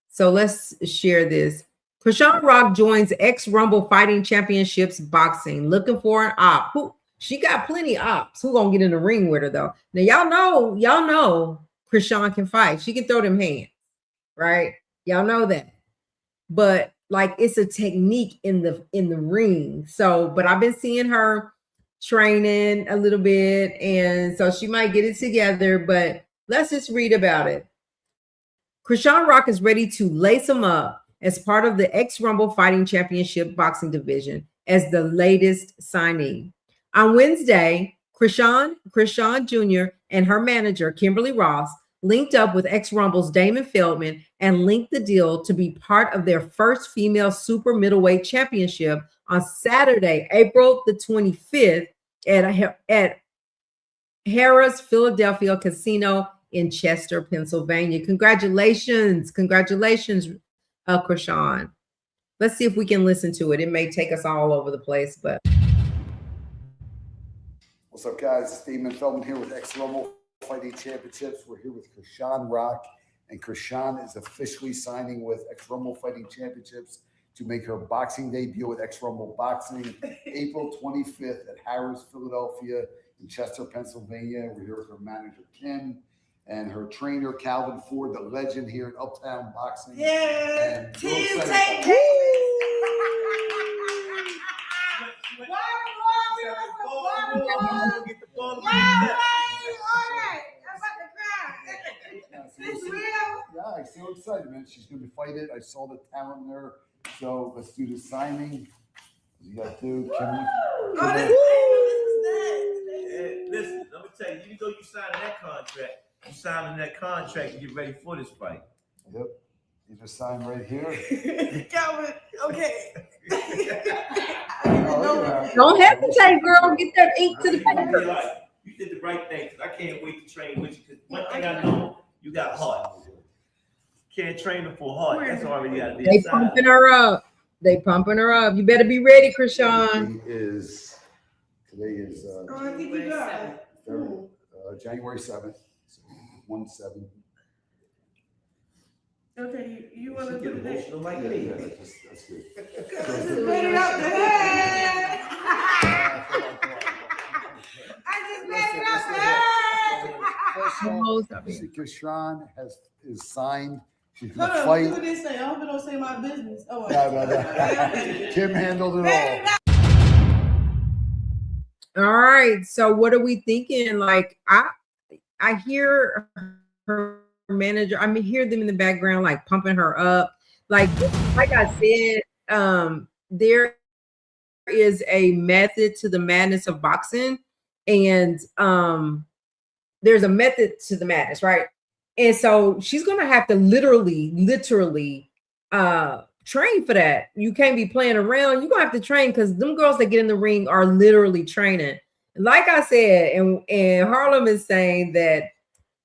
So let's share this. Krishan Rock joins X Rumble Fighting Championships boxing, looking for an op. She got plenty of ops. Who gonna get in the ring with her though? Now y'all know Krishan can fight. She can throw them hands, right? Y'all know that. But like it's a technique in the ring. So, but I've been seeing her training a little bit, and so she might get it together. But let's just read about it. Krishan Rock is ready to lace him up as part of the X Rumble Fighting Championship boxing division as the latest signee. On Wednesday, Krishan Jr. and her manager, Kimberly Ross, linked up with X Rumble's Damon Feldman and linked the deal to be part of their first female super middleweight championship on Saturday, April the 25th at Harrah's Philadelphia Casino in Chester, Pennsylvania. Congratulations, Krishan. Let's see if we can listen to it. It may take us all over the place, but. What's up, guys? It's Damon Feldman here with X Rumble Fighting Championships. We're here with Krishan Rock, and Krishan is officially signing with X Rumble Fighting Championships to make her boxing debut with X Rumble Boxing April 25th at Harrah's Philadelphia in Chester, Pennsylvania. We're here with her manager, Kim, and her trainer, Calvin Ford, the legend here in Uptown Boxing. Yeah, and team take Davis. Get the ball. Yeah, I'm so excited, man. She's going to fight it. I saw the talent there. So let's do the signing. You got to do. Listen, let me tell you, even though you signing that contract to get ready for this fight. Yep. You just sign right here. Calvin, okay. Don't hesitate, girl. Get that ink to the paper. You did the right thing, because I can't wait to train with you. Because one thing I know, you got heart. Can't train her for heart. That's already got to be. They pumping her up. You better be ready, Krishan. Today is January 7th. 1/7. Okay, you want to get emotional like me? Yeah, that's good. Made it up the head. I just made it up the head. Krishan is signed. She's Hold gonna on, fight. see what they say. I hope it don't say my business. Oh, No. Kim handled it all. All right. So what are we thinking? Like I hear her manager, hear them in the background like pumping her up. Like I said, there is a method to the madness of boxing, and there's a method to the madness, right? And so she's gonna have to literally train for that. You can't be playing around. You're gonna have to train, because them girls that get in the ring are literally training. Like I said, and Harlem is saying that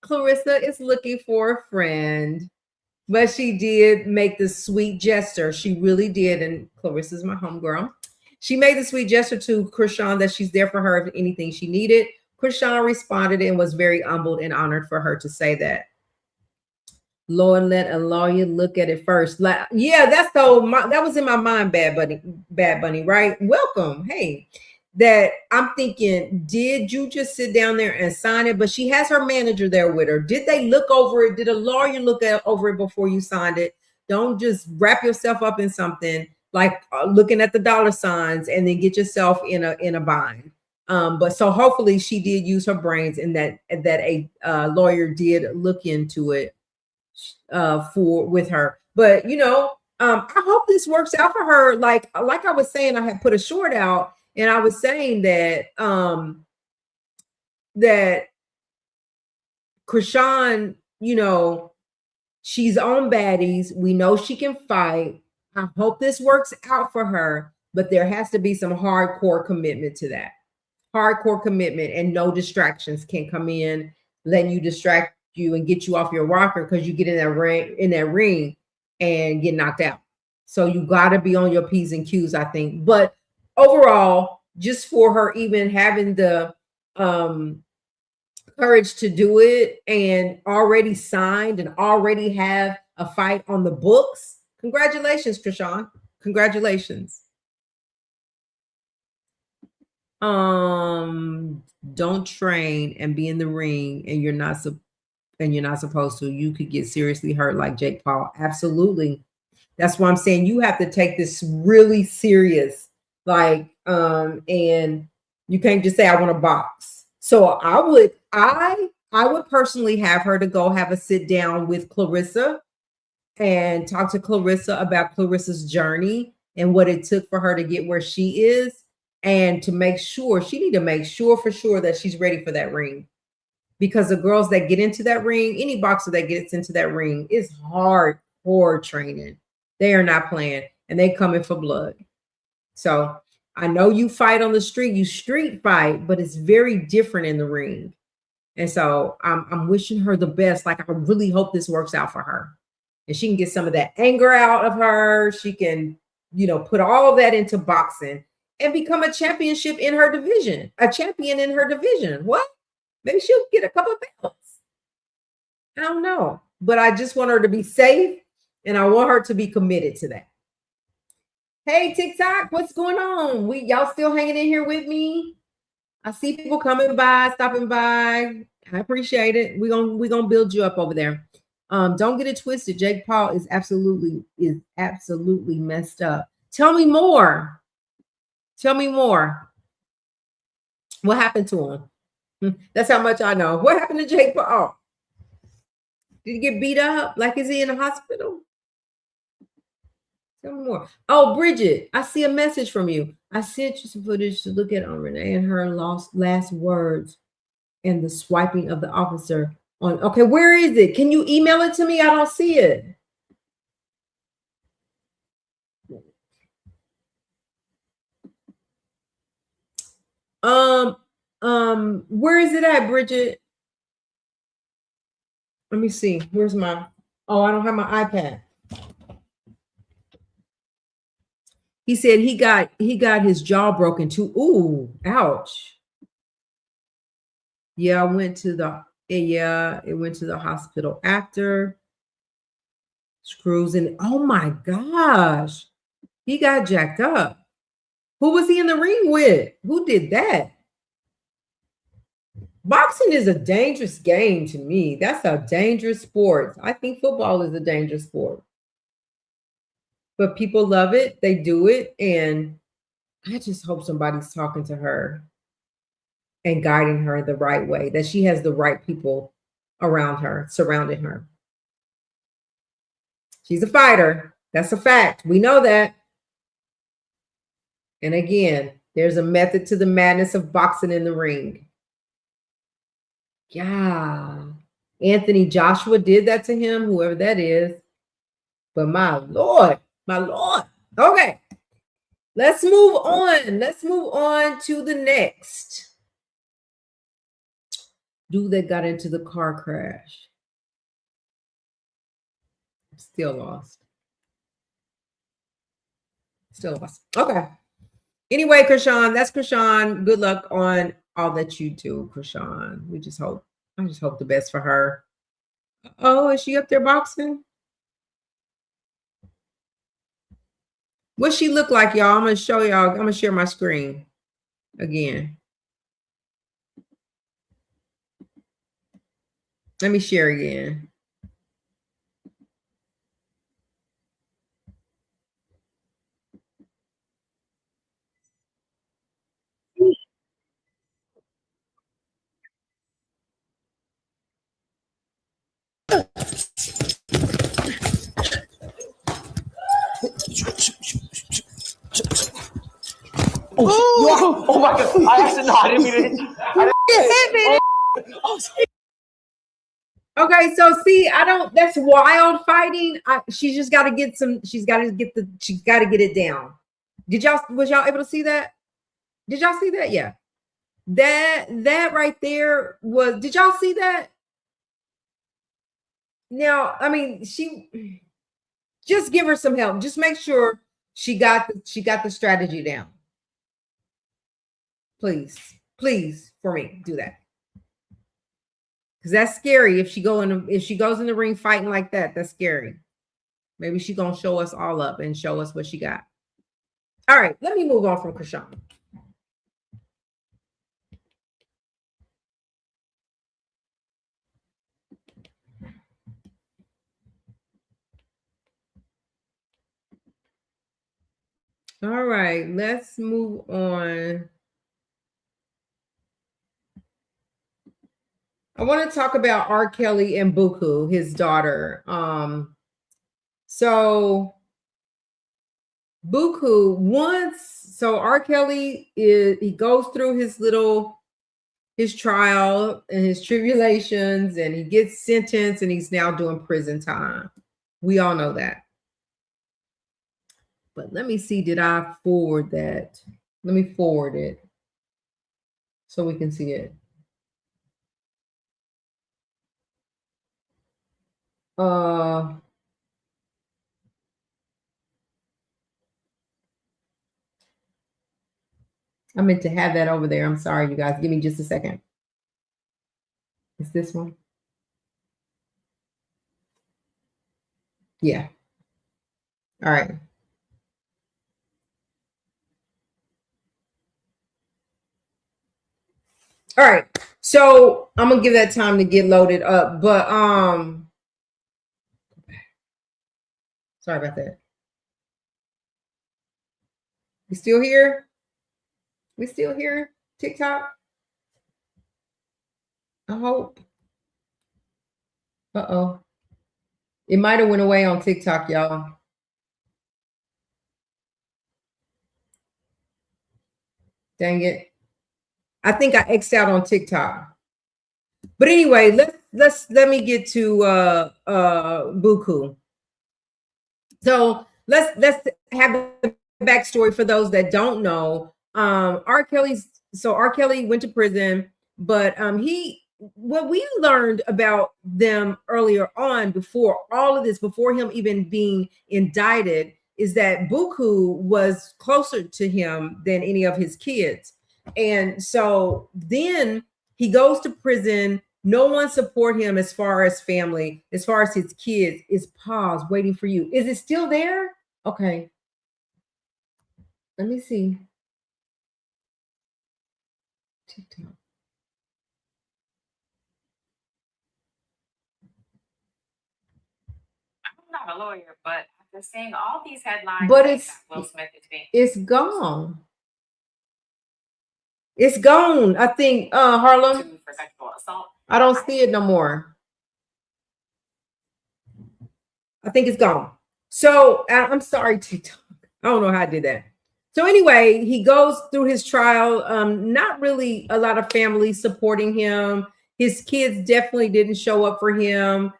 Clarissa is looking for a friend, but she did make the sweet gesture. She really did. And Clarissa's my homegirl. She made the sweet gesture to Krishan that she's there for her if anything she needed. Krishan responded and was very humbled and honored for her to say that. Lord, let a lawyer look at it first. Like, yeah, that was in my mind, Bad Bunny, right? Welcome. Hey, that I'm thinking, did you just sit down there and sign it? But she has her manager there with her. Did they look over it? Did a lawyer look over it before you signed it? Don't just wrap yourself up in something like looking at the dollar signs and then get yourself in a bind. But so hopefully she did use her brains, and that a lawyer did look into it with her. But I hope this works out for her. Like I was saying, I had put a short out, and I was saying that that Krishan, she's on baddies. We know she can fight. I hope this works out for her, but there has to be some hardcore commitment to that. Hardcore commitment, and no distractions can come in, letting you distract you and get you off your rocker because you get in that ring and get knocked out. So you got to be on your P's and Q's, I think. But overall, just for her even having the courage to do it and already signed and already have a fight on the books, congratulations, Krishan. Congratulations. Don't train and be in the ring and you're not supposed to. You could get seriously hurt like Jake Paul. Absolutely. That's why I'm saying you have to take this really serious. And you can't just say I want to box. So I would personally have her to go have a sit down with Clarissa and talk to Clarissa about Clarissa's journey and what it took for her to get where she is. And to make sure, she need to make sure for sure that she's ready for that ring. Because the girls that get into that ring, any boxer that gets into that ring, is hardcore training. They are not playing, and they coming for blood. So I know you fight on the street, you street fight, but it's very different in the ring. And so I'm wishing her the best. Like, I really hope this works out for her. And she can get some of that anger out of her. She can, put all of that into boxing and become a champion in her division. What? Maybe she'll get a couple of belts. I don't know. But I just want her to be safe, and I want her to be committed to that. Hey, TikTok, what's going on? Y'all still hanging in here with me? I see people coming by, stopping by. I appreciate it. We're gonna build you up over there. Don't get it twisted. Jake Paul is absolutely messed up. Tell me more. What happened to him? That's how much I know. What happened to Jake Paul? Did he get beat up? Like, is he in the hospital? Tell me more. Oh, Bridget, I see a message from you. I sent you some footage to look at on Renee and her last words and the swiping of the officer on. Okay, where is it? Can you email it to me? I don't see it. Where is it at, Bridget? Let me see. Where's I don't have my iPad. He said he got his jaw broken too. Ooh, ouch. Yeah, it went to the hospital after. Screws in. Oh my gosh. He got jacked up. Who was he in the ring with? Who did that? Boxing is a dangerous game to me. That's a dangerous sport. I think football is a dangerous sport. But people love it. They do it. And I just hope somebody's talking to her and guiding her the right way, that she has the right people around her, surrounding her. She's a fighter. That's a fact. We know that. And again, there's a method to the madness of boxing in the ring. Yeah. Anthony Joshua did that to him, whoever that is. But my Lord. Okay. Let's move on. Let's move on to the next. Dude that got into the car crash. Still lost. Okay. Anyway, Krishan, that's Krishan. Good luck on all that you do, Krishan. I just hope the best for her. Oh, is she up there boxing? What she look like, y'all? I'm gonna show y'all. I'm gonna share my screen again. Let me share again. Oh my God! I didn't mean to hit you. Okay, so see, I don't. That's wild fighting. She's just got to get some. She's got to get the. She's got to get it down. Did y'all? Was y'all able to see that? Did y'all see that? Yeah. That right there was. Did y'all see that? Now, I mean, she just give her some help. Just make sure she got the strategy down. Please, please, for me, do that. Because that's scary. If she goes in the ring fighting like that, that's scary. Maybe she's gonna show us all up and show us what she got. All right, let me move on from Krishan. All right, let's move on. I want to talk about RKelly and Buku, his daughter. So Buku so RKelly he goes through his trial and his tribulations, and he gets sentenced, and he's now doing prison time. We all know that. But let me see, did I forward that? Let me forward it so we can see it. I meant to have that over there. I'm sorry, you guys. Give me just a second. It's this one. Yeah. All right. All right. So I'm gonna give that time to get loaded up. But sorry about that. We still here? We still here? TikTok? I hope. Uh-oh. It might have went away on TikTok, y'all. Dang it. I think I X'd out on TikTok. But anyway, let me get to Buku. So let's have the backstory for those that don't know. RKelly went to prison, but what we learned about them earlier on, before all of this, before him even being indicted, is that Buku was closer to him than any of his kids. And so then he goes to prison. No one support him as far as family, as far as his kids. Is pause waiting for you. Is it still there? Okay. Let me see. TikTok. I'm not a lawyer, but after seeing all these headlines, But Will Smith is being it's gone. It's gone. I think Harlem. for sexual assault. I don't see it no more. I think it's gone. So I'm sorry, TikTok. I don't know how I did that. So anyway, he goes through his trial. Not really a lot of family supporting him. His kids definitely didn't show up for him.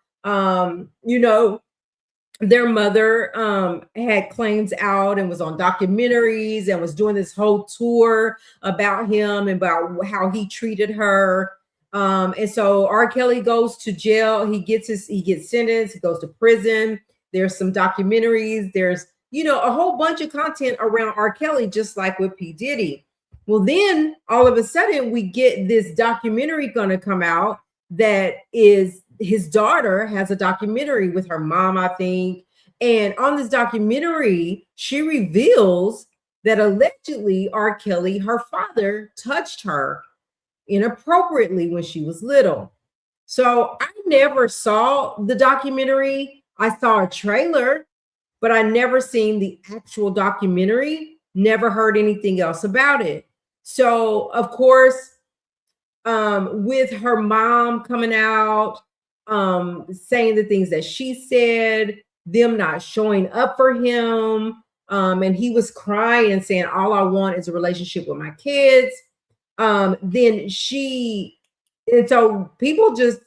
Their mother had claims out and was on documentaries and was doing this whole tour about him and about how he treated her. And so RKelly goes to jail. He gets sentenced. He goes to prison. There's some documentaries. There's a whole bunch of content around RKelly, just like with P. Diddy. Well, then all of a sudden we get this documentary going to come out that is his daughter has a documentary with her mom, I think. And on this documentary, she reveals that allegedly RKelly, her father, touched her inappropriately when she was little. So I never saw the documentary. I saw a trailer, but I never seen the actual documentary, never heard anything else about it. So of course, with her mom coming out, saying the things that she said, them not showing up for him, and he was crying and saying, all I want is a relationship with my kids. And so people just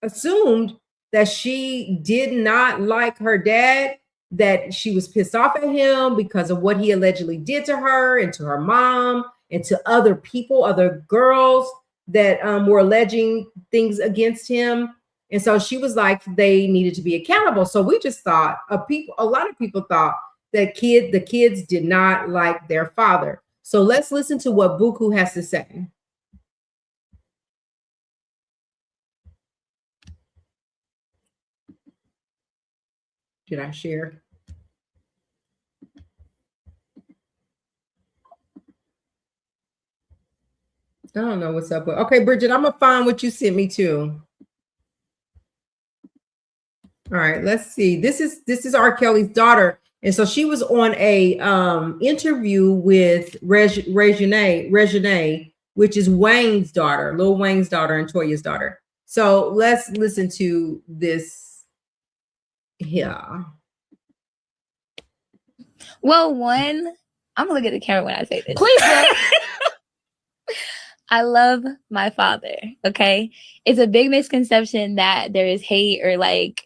assumed that she did not like her dad, that she was pissed off at him because of what he allegedly did to her and to her mom and to other people, other girls that were alleging things against him. And so she was like, they needed to be accountable. So we just thought, a lot of people thought that the kids did not like their father. So let's listen to what Buku has to say. Did I share? I don't know what's up with. Okay, Bridget, I'm gonna find what you sent me to. All right, let's see. This is RKelly's daughter, and so she was on a interview with Reginae, which is Wayne's daughter, Lil Wayne's daughter, and Toya's daughter. So let's listen to this here. Well, one, I'm gonna look at the camera when I say this. Please. I love my father. Okay, it's a big misconception that there is hate or like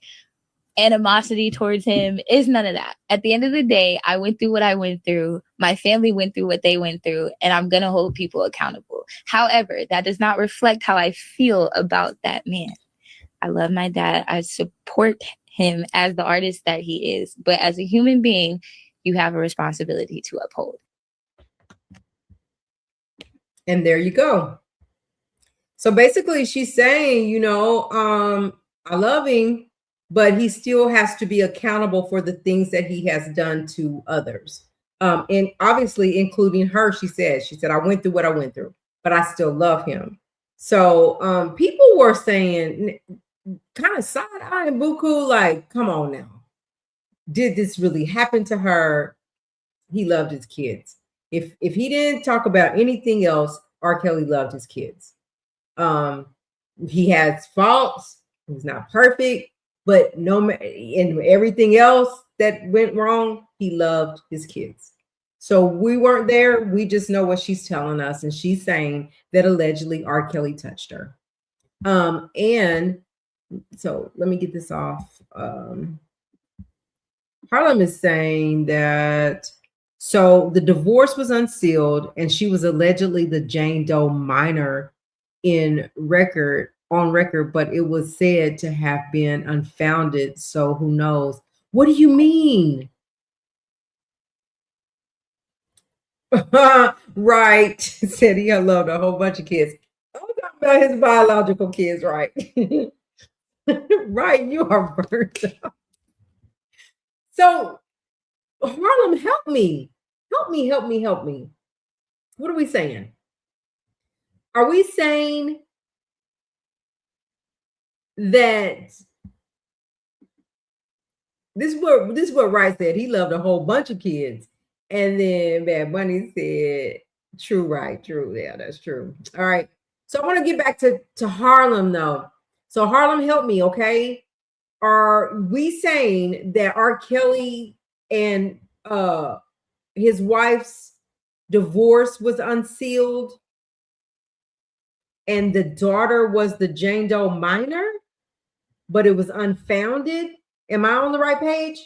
animosity towards him. Is none of that. At the end of the day, I went through what I went through. My family went through what they went through, and I'm gonna hold people accountable. However, that does not reflect how I feel about that man. I love my dad. I support him as the artist that he is, but as a human being, you have a responsibility to uphold. And there you go. So basically she's saying, you know, I love him, but he still has to be accountable for the things that he has done to others. And obviously including her, she said, I went through what I went through, but I still love him. So people were saying, kind of side-eyeing Buku, like, come on now. Did this really happen to her? He loved his kids. If he didn't talk about anything else, RKelly loved his kids. He has faults. He's not perfect, but in everything else that went wrong, he loved his kids. So we weren't there. We just know what she's telling us, and she's saying that allegedly RKelly touched her. And so let me get this off. Harlem is saying that. So the divorce was unsealed, and she was allegedly the Jane Doe minor on record, but it was said to have been unfounded. So who knows? What do you mean? Right, said he loved a whole bunch of kids. I'm talking about his biological kids, right? Right, you are burnt out. So Harlem, help me. What are we saying? Are we saying that this is what Wright said? He loved a whole bunch of kids. And then Bad Bunny said, true, right, true. Yeah, that's true. All right. So I want to get back to Harlem though. So Harlem, help me, okay? Are we saying that RKelly and his wife's divorce was unsealed and the daughter was the Jane Doe minor, but it was unfounded? Am I on the right page?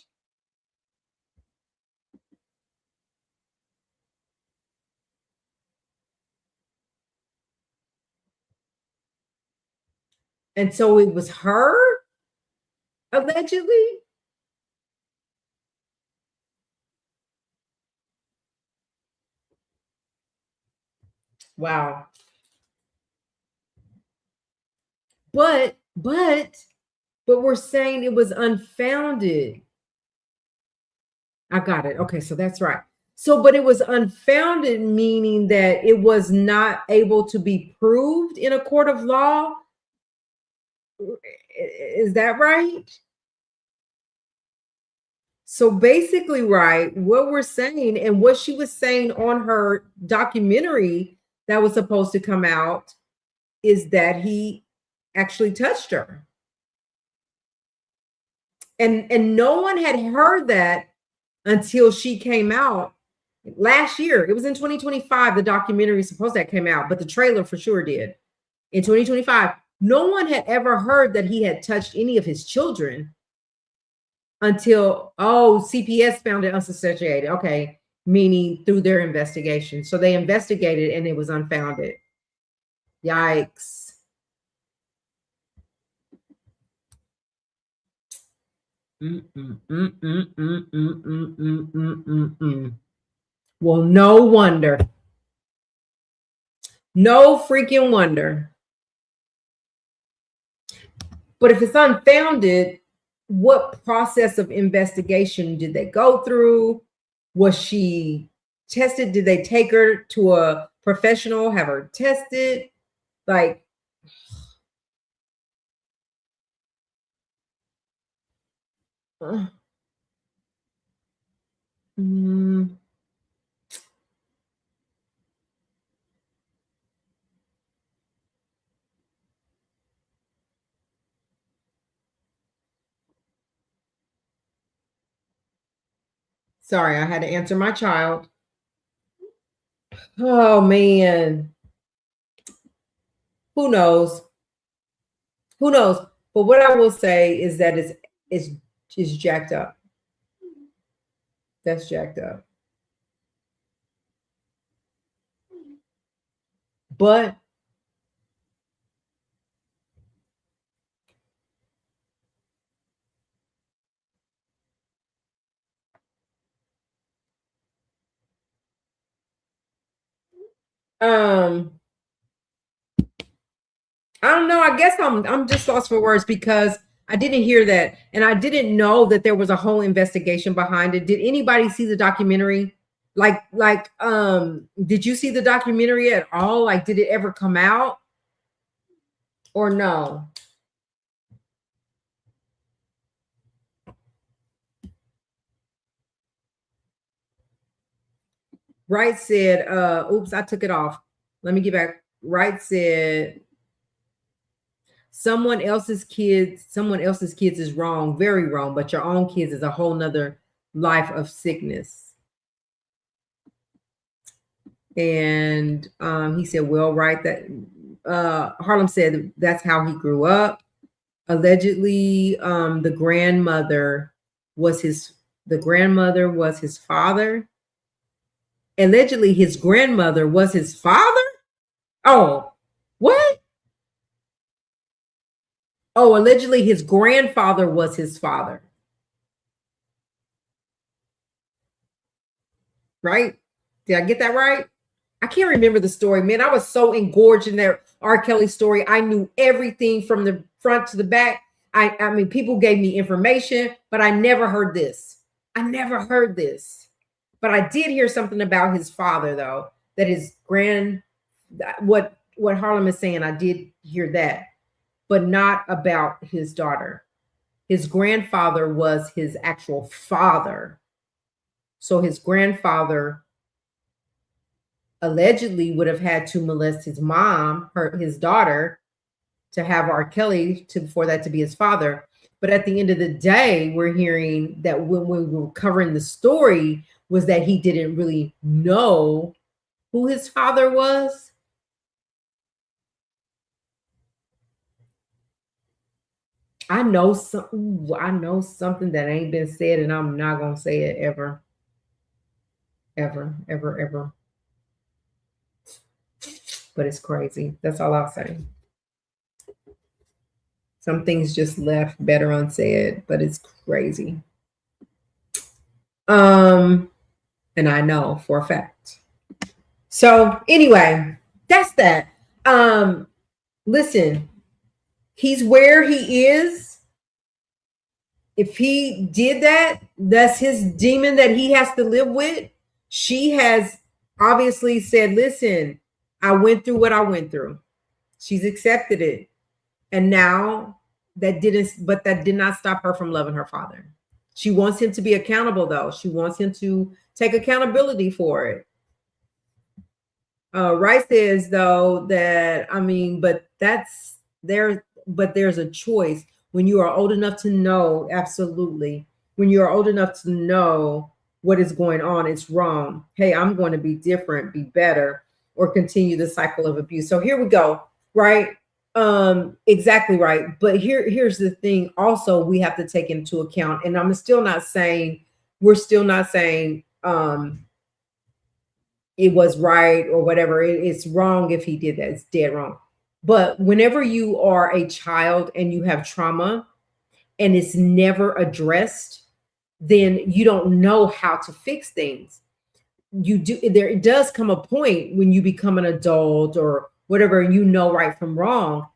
And so it was her, allegedly? Wow. But we're saying it was unfounded. I got it. Okay, so that's right. So, but it was unfounded, meaning that it was not able to be proved in a court of law. Is that right? So basically, right, what we're saying and what she was saying on her documentary that was supposed to come out is that he actually touched her. And no one had heard that until she came out last year. It was in 2025. The documentary is supposed to have came out, but the trailer for sure did. In 2025, No one had ever heard that he had touched any of his children until, CPS found it unsubstantiated. Okay, meaning through their investigation. So they investigated and it was unfounded. Yikes. Well, no wonder. No freaking wonder. But if it's unfounded, what process of investigation did they go through? Was she tested? Did they take her to a professional, have her tested? Like, sorry, I had to answer my child. Oh man. Who knows? Who knows? But what I will say is that it's jacked up. That's jacked up. But I don't know. I guess I'm just lost for words because I didn't hear that, and I didn't know that there was a whole investigation behind it. Did anybody see the documentary? Did you see the documentary at all? Like, did it ever come out or no? Wright said, oops, I took it off. Let me get back. Wright said, someone else's kids is wrong, very wrong, but your own kids is a whole nother life of sickness. And he said, well, right, that Harlem said that's how he grew up. Allegedly, the grandmother was his father. Allegedly, his grandmother was his father. Oh, what? Oh, allegedly his grandfather was his father. Right? Did I get that right? I can't remember the story, man. I was so engorged in that RKelly story. I knew everything from the front to the back. I mean, people gave me information, but I never heard this. I never heard this. But I did hear something about his father, though, that his what Harlem is saying, I did hear that, but not about his daughter. His grandfather was his actual father. So his grandfather allegedly would have had to molest his mom, his daughter, to have RKelly for that to be his father. But at the end of the day, we're hearing that when we were covering the story was that he didn't really know who his father was. I know something that ain't been said, and I'm not gonna say it ever. Ever, ever, ever. But it's crazy. That's all I'll say. Some things just left better unsaid, but it's crazy. And I know for a fact. So anyway, that's that. Listen, he's where he is. If he did that, that's his demon that he has to live with. She has obviously said, listen, I went through what I went through. She's accepted it. And now that did not stop her from loving her father. She wants him to be accountable, though. She wants him to take accountability for it. Wright says, though, that, I mean, but there's a choice when you are old enough to know, absolutely. When you are old enough to know what is going on, it's wrong. Hey, I'm going to be different, be better, or continue the cycle of abuse. So here we go, right? Exactly right. But here's the thing. Also, we have to take into account, and we're still not saying it was right or whatever. It's wrong if he did that. It's dead wrong. But whenever you are a child and you have trauma and it's never addressed, then you don't know how to fix things. You do there it does come a point when you become an adult or whatever, and you know right from wrong.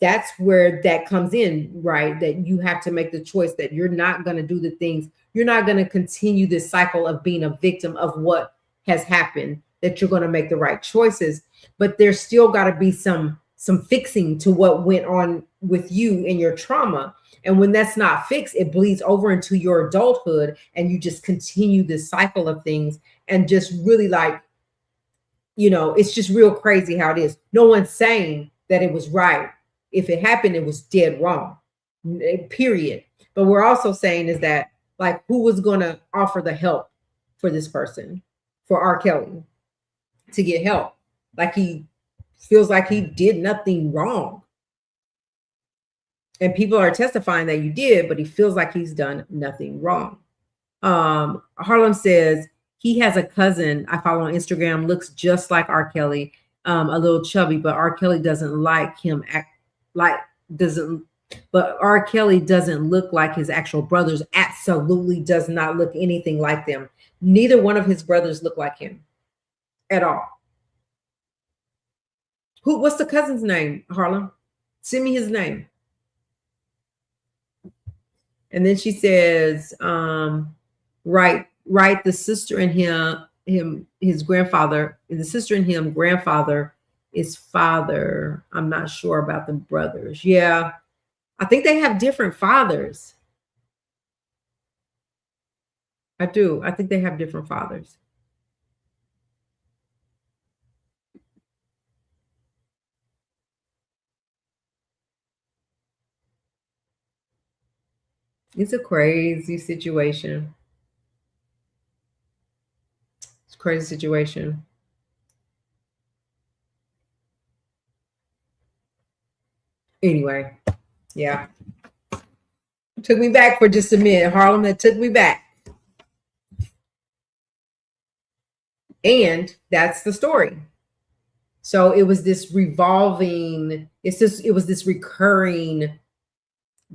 That's where that comes in, right? That you have to make the choice that you're not going to do the things, you're not going to continue this cycle of being a victim of what has happened, that you're going to make the right choices. But there's still got to be some fixing to what went on with you and your trauma. And when that's not fixed, it bleeds over into your adulthood, and you just continue this cycle of things, and just really like, it's just real crazy how it is. No one's saying that it was right. If it happened, it was dead wrong, period. But we're also saying is that, like, who was going to offer the help for this person, for RKelly, to get help? Like, he feels like he did nothing wrong. And people are testifying that you did, but he feels like he's done nothing wrong. Harlem says he has a cousin I follow on Instagram, looks just like RKelly, a little chubby, but RKelly doesn't like him but RKelly doesn't look like his actual brothers. Absolutely does not look anything like them. Neither one of his brothers look like him at all. What's the cousin's name, Harlem? Send me his name. And then she says, right, the sister and his grandfather, the sister and him, grandfather is father. I'm not sure about the brothers. Yeah, I think they have different fathers. I do. I think they have different fathers. It's a crazy situation. It's a crazy situation. Anyway, yeah. Took me back for just a minute, Harlem. That took me back. And that's the story. So it was this revolving, it was this recurring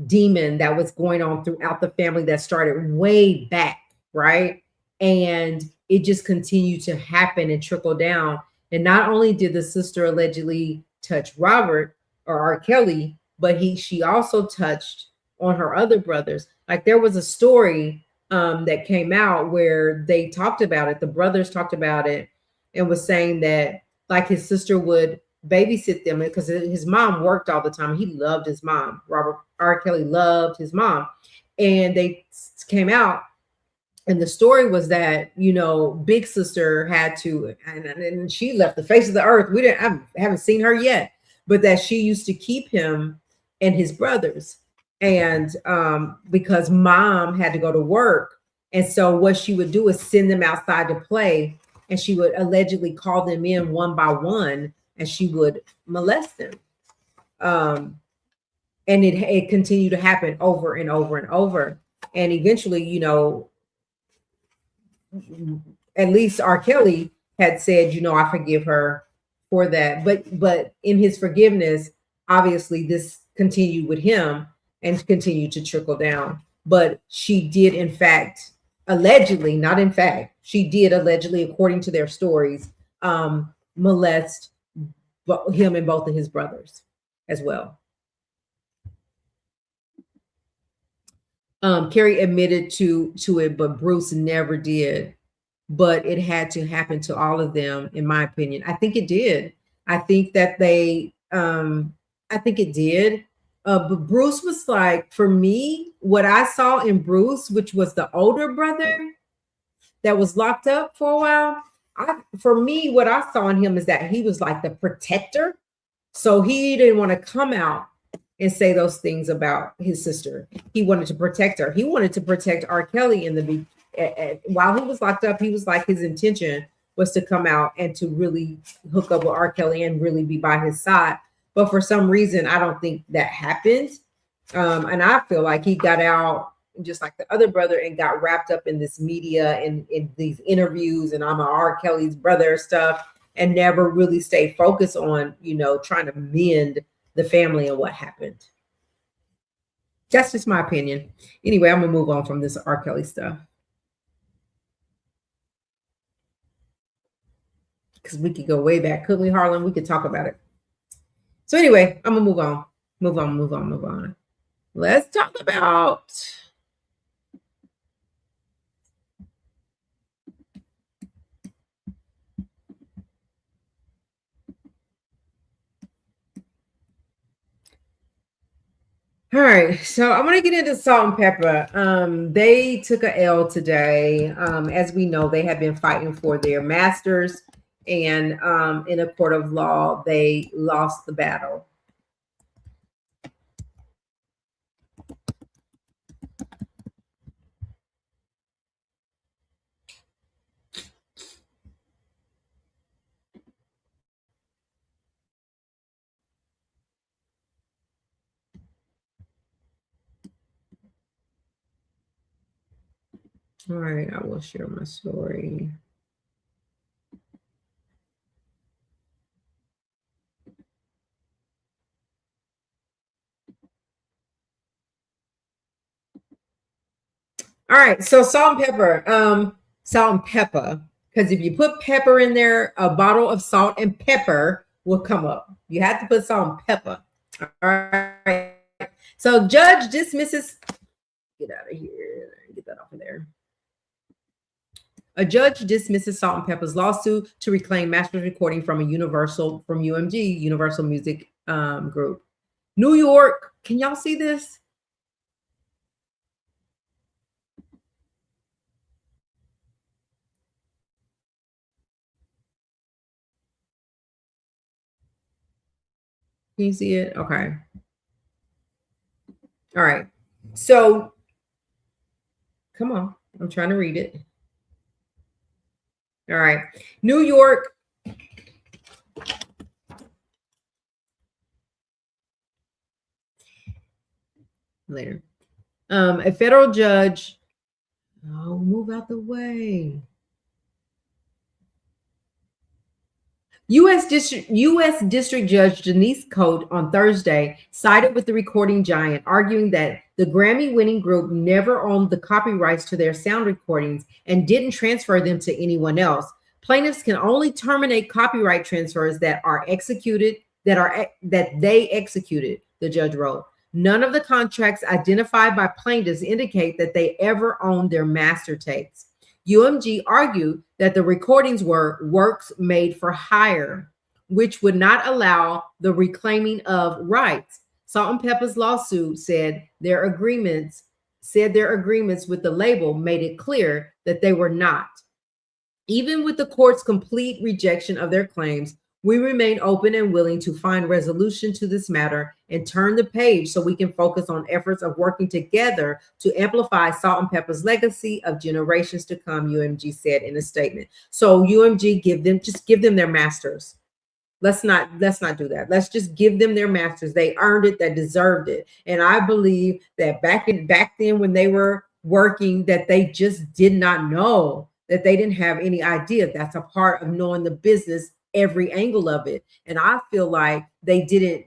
demon that was going on throughout the family that started way back, right? And it just continued to happen and trickle down. And not only did the sister allegedly touch Robert or RKelly, but she also touched on her other brothers. Like, there was a story that came out where they talked about it. The brothers talked about it and was saying that, like, his sister would babysit them because his mom worked all the time. He loved his mom. Robert RKelly loved his mom. And they came out, and the story was that, big sister had to, and she left the face of the earth. I haven't seen her yet, but that she used to keep him and his brothers. And because mom had to go to work. And so what she would do is send them outside to play, and she would allegedly call them in one by one, and she would molest them. And it continued to happen over and over and over. And eventually, at least RKelly had said, I forgive her for that. But in his forgiveness, obviously this continued with him and continued to trickle down. But she did, in fact, allegedly, not in fact, she did allegedly, according to their stories, molest him and both of his brothers as well. Carrie admitted to it, but Bruce never did. But it had to happen to all of them, in my opinion. I think it did. I think that I think it did. But Bruce was like, for me, what I saw in Bruce, which was the older brother that was locked up for a while, for me, what I saw in him is that he was like the protector. So he didn't want to come out and say those things about his sister. He wanted to protect her. He wanted to protect RKelly while he was locked up. He was like, his intention was to come out and to really hook up with RKelly and really be by his side. But for some reason, I don't think that happened. And I feel like he got out just like the other brother and got wrapped up in this media and in these interviews and I'm a RKelly's brother stuff and never really stayed focused on, you know, trying to mend the family and what happened. That's just my opinion. Anyway, I'm gonna move on from this RKelly stuff. Because we could go way back, couldn't we, Harlan? We could talk about it. So anyway, I'm gonna move on. Move on. Let's talk about all right, so I'm gonna get into Salt-N-Pepa. They took a L today. As we know, they have been fighting for their masters, and in a court of law, they lost the battle. All right, I will share my story. All right, so Salt-N-Pepa, because if you put pepper in there, a bottle of salt and pepper will come up. You have to put Salt-N-Pepa. All right. So judge dismisses. Get out of here. Get that off of there. A judge dismisses Salt-N-Pepa's lawsuit to reclaim master recording from UMG, Universal Music Group. New York, can y'all see this? Can you see it? Okay. All right. So, come on. I'm trying to read it. All right. New York. Later. A federal judge. Oh, move out the way. U.S. District Judge Denise Cote on Thursday sided with the recording giant, arguing that the Grammy-winning group never owned the copyrights to their sound recordings and didn't transfer them to anyone else. Plaintiffs can only terminate copyright transfers that they executed, the judge wrote. None of the contracts identified by plaintiffs indicate that they ever owned their master tapes. UMG argued that the recordings were works made for hire, which would not allow the reclaiming of rights. Salt-N-Pepa's lawsuit said their agreements with the label made it clear that they were not. Even with the court's complete rejection of their claims, we remain open and willing to find resolution to this matter and turn the page so we can focus on efforts of working together to amplify Salt-N-Pepa's legacy of generations to come, UMG said in a statement. So UMG, give them their masters. Let's not do that. Let's just give them their masters. They earned it, they deserved it. And I believe that back then when they were working, that they just did not know, that they didn't have any idea. That's a part of knowing the business, every angle of it. And I feel like they didn't.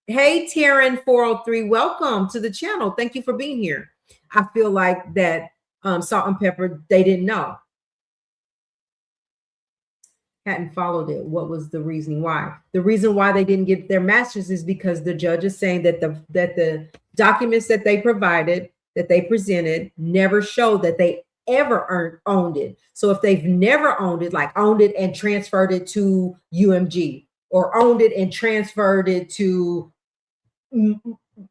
Hey, Taryn 403, welcome to the channel. Thank you for being here. I feel like that Salt-N-Pepa, they didn't know. Hadn't followed it. What was the reasoning why? The reason why they didn't get their masters is because the judge is saying that the documents that they provided, that they presented, never showed that they ever owned it. So if they've never owned it, like owned it and transferred it to UMG, or owned it and transferred it to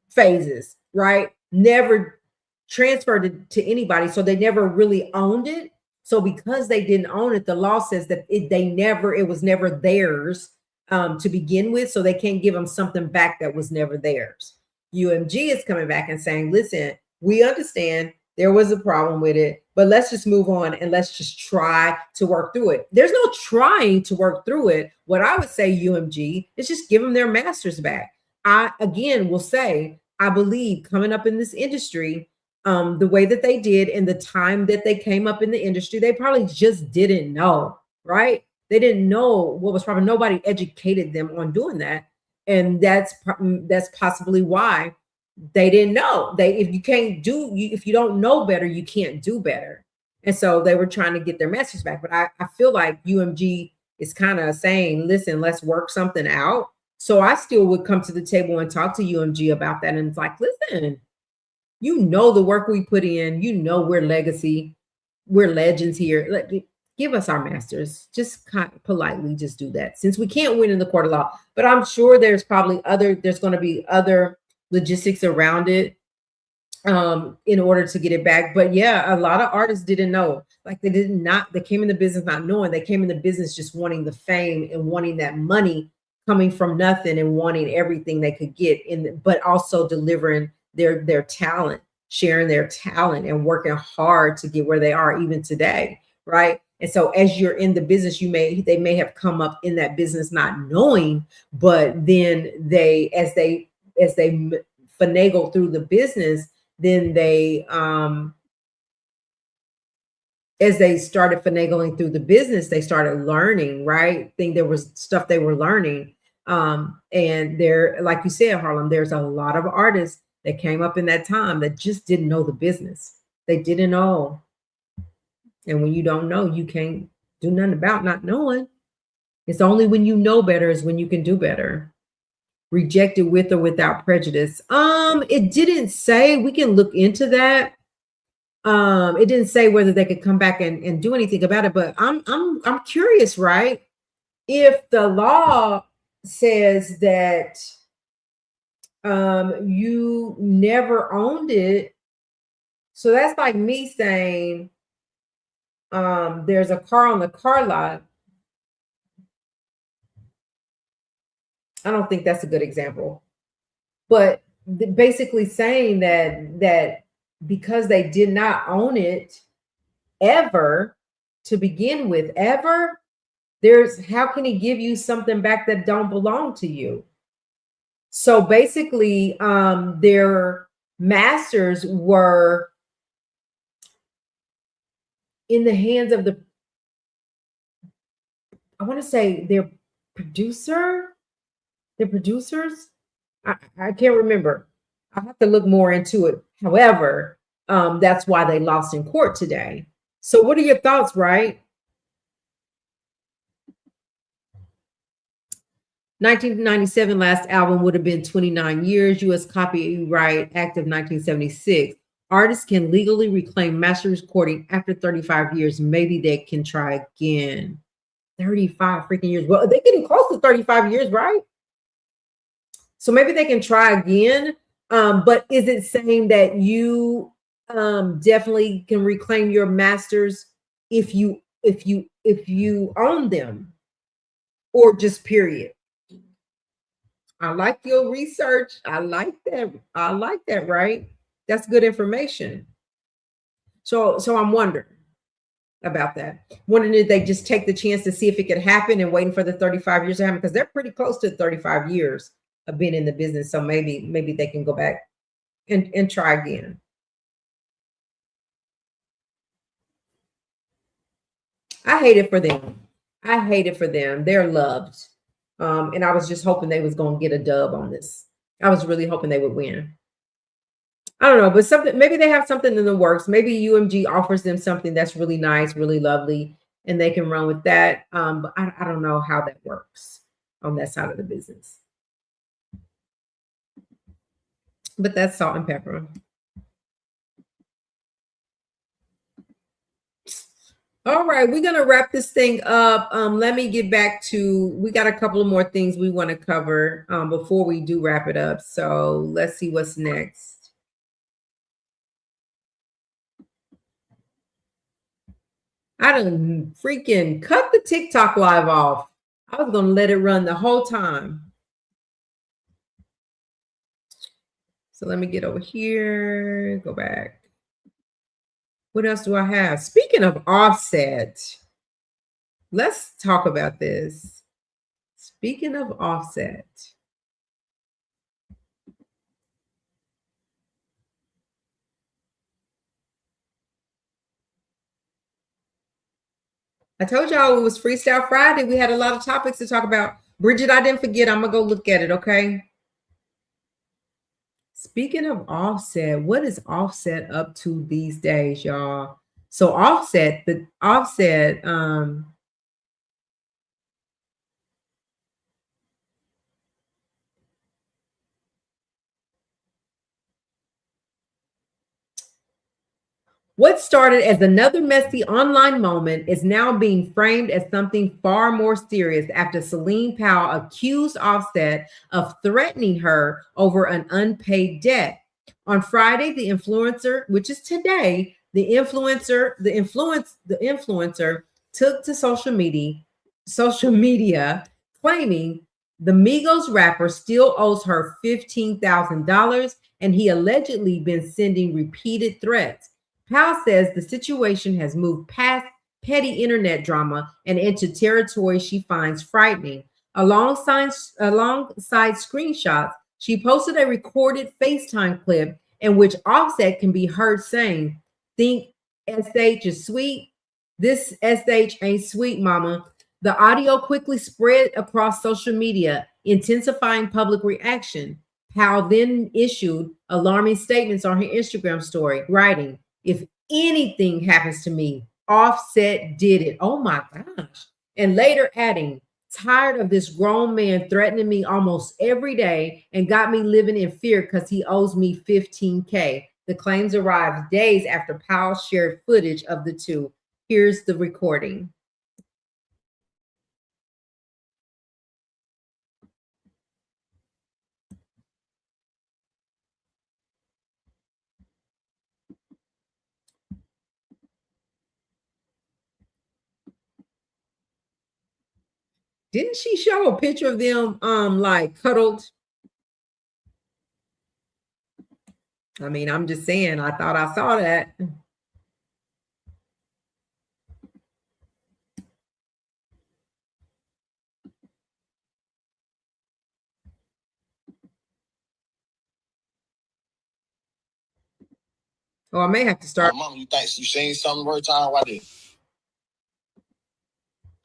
Phases, right? Never transferred it to anybody. So they never really owned it. So because they didn't own it, the law says that it was never theirs to begin with. So they can't give them something back that was never theirs. UMG is coming back and saying, listen, we understand there was a problem with it. but let's just move on and let's just try to work through it. There's no trying to work through it. What I would say, UMG, is just give them their masters back. I, again, will say, I believe coming up in this industry, the way that they did in the time that they came up in the industry, they probably just didn't know, right? They didn't know what was probably, nobody educated them on doing that. And that's possibly why they didn't know. If you can't do, if you don't know better, you can't do better. And so they were trying to get their message back. But I feel like UMG is kind of saying, listen, let's work something out. So I still would come to the table and talk to UMG about that. And it's like, listen, you know the work we put in, you know we're legacy, we're legends here. Give us our masters. Just kind of politely just do that, since we can't win in the court of law. But I'm sure there's probably there's going to be other logistics around it in order to get it back. But yeah, a lot of artists didn't know. Like they came in the business not knowing. They came in the business just wanting the fame and wanting that money coming from nothing and wanting everything they could get but also delivering their talent, sharing their talent and working hard to get where they are even today, right? And so as you're in the business, they may have come up in that business not knowing, but then as they finagle through the business, then as they started finagling through the business, they started learning, right? I think there was stuff they were learning. And there, like you said, Harlem, there's a lot of artists that came up in that time that just didn't know the business. They didn't know. And when you don't know, you can't do nothing about not knowing. It's only when you know better is when you can do better. Rejected with or without prejudice. It didn't say. We can look into that. It didn't say whether they could come back and do anything about it. But I'm curious, right? If the law says that you never owned it, so that's like me saying there's a car on the car lot. I don't think that's a good example, but basically saying that because they did not own it ever to begin with, ever, how can he give you something back that don't belong to you? So basically, their masters were in the hands of I want to say their producers. I can't remember. I have to look more into it. However, that's why they lost in court today. So what are your thoughts, right? 1997 last album would have been 29 years. U.S. Copyright Act of 1976. Artists can legally reclaim master recording after 35 years. Maybe they can try again. 35 freaking years. Well, they're getting close to 35 years, right? So maybe they can try again. But is it saying that you definitely can reclaim your masters if you own them, or just period? I like your research. I like that, right? That's good information. So I'm wondering about that. Wondering if they just take the chance to see if it could happen and waiting for the 35 years to happen, because they're pretty close to 35 years of being in the business. So maybe they can go back and try again. I hate it for them. They're loved. And I was just hoping they was going to get a dub on this. I was really hoping they would win. I don't know, but maybe they have something in the works. Maybe UMG offers them something that's really nice, really lovely, and they can run with that. But I don't know how that works on that side of the business. But that's salt and pepper. All right, we're going to wrap this thing up. Let me get back to, we got a couple of more things we want to cover before we do wrap it up. So let's see what's next. I done freaking cut the TikTok live off. I was going to let it run the whole time. So let me get over here, go back. What else do I have? Speaking of Offset, let's talk about this. Speaking of Offset. I told y'all it was Freestyle Friday. We had a lot of topics to talk about. Bridget, I didn't forget. I'm going to go look at it, okay? Speaking of Offset, what is Offset up to these days, y'all? So Offset, what started as another messy online moment is now being framed as something far more serious after Celine Powell accused Offset of threatening her over an unpaid debt. On Friday, the influencer, which is today, the influencer took to social media claiming the Migos rapper still owes her $15,000 and he allegedly been sending repeated threats. Powell says the situation has moved past petty internet drama and into territory she finds frightening. Alongside screenshots, she posted a recorded FaceTime clip in which Offset can be heard saying, "Think SH is sweet? This SH ain't sweet, mama." The audio quickly spread across social media, intensifying public reaction. Powell then issued alarming statements on her Instagram story, writing, "If anything happens to me, Offset did it." Oh my gosh. And later adding, "Tired of this grown man threatening me almost every day and got me living in fear because he owes me $15K. The claims arrived days after Powell shared footage of the two. Here's the recording. Didn't she show a picture of them like cuddled? I mean, I'm just saying, I thought I saw that. Oh, I may have to start. Mom, you think you seen something worth time? Why did?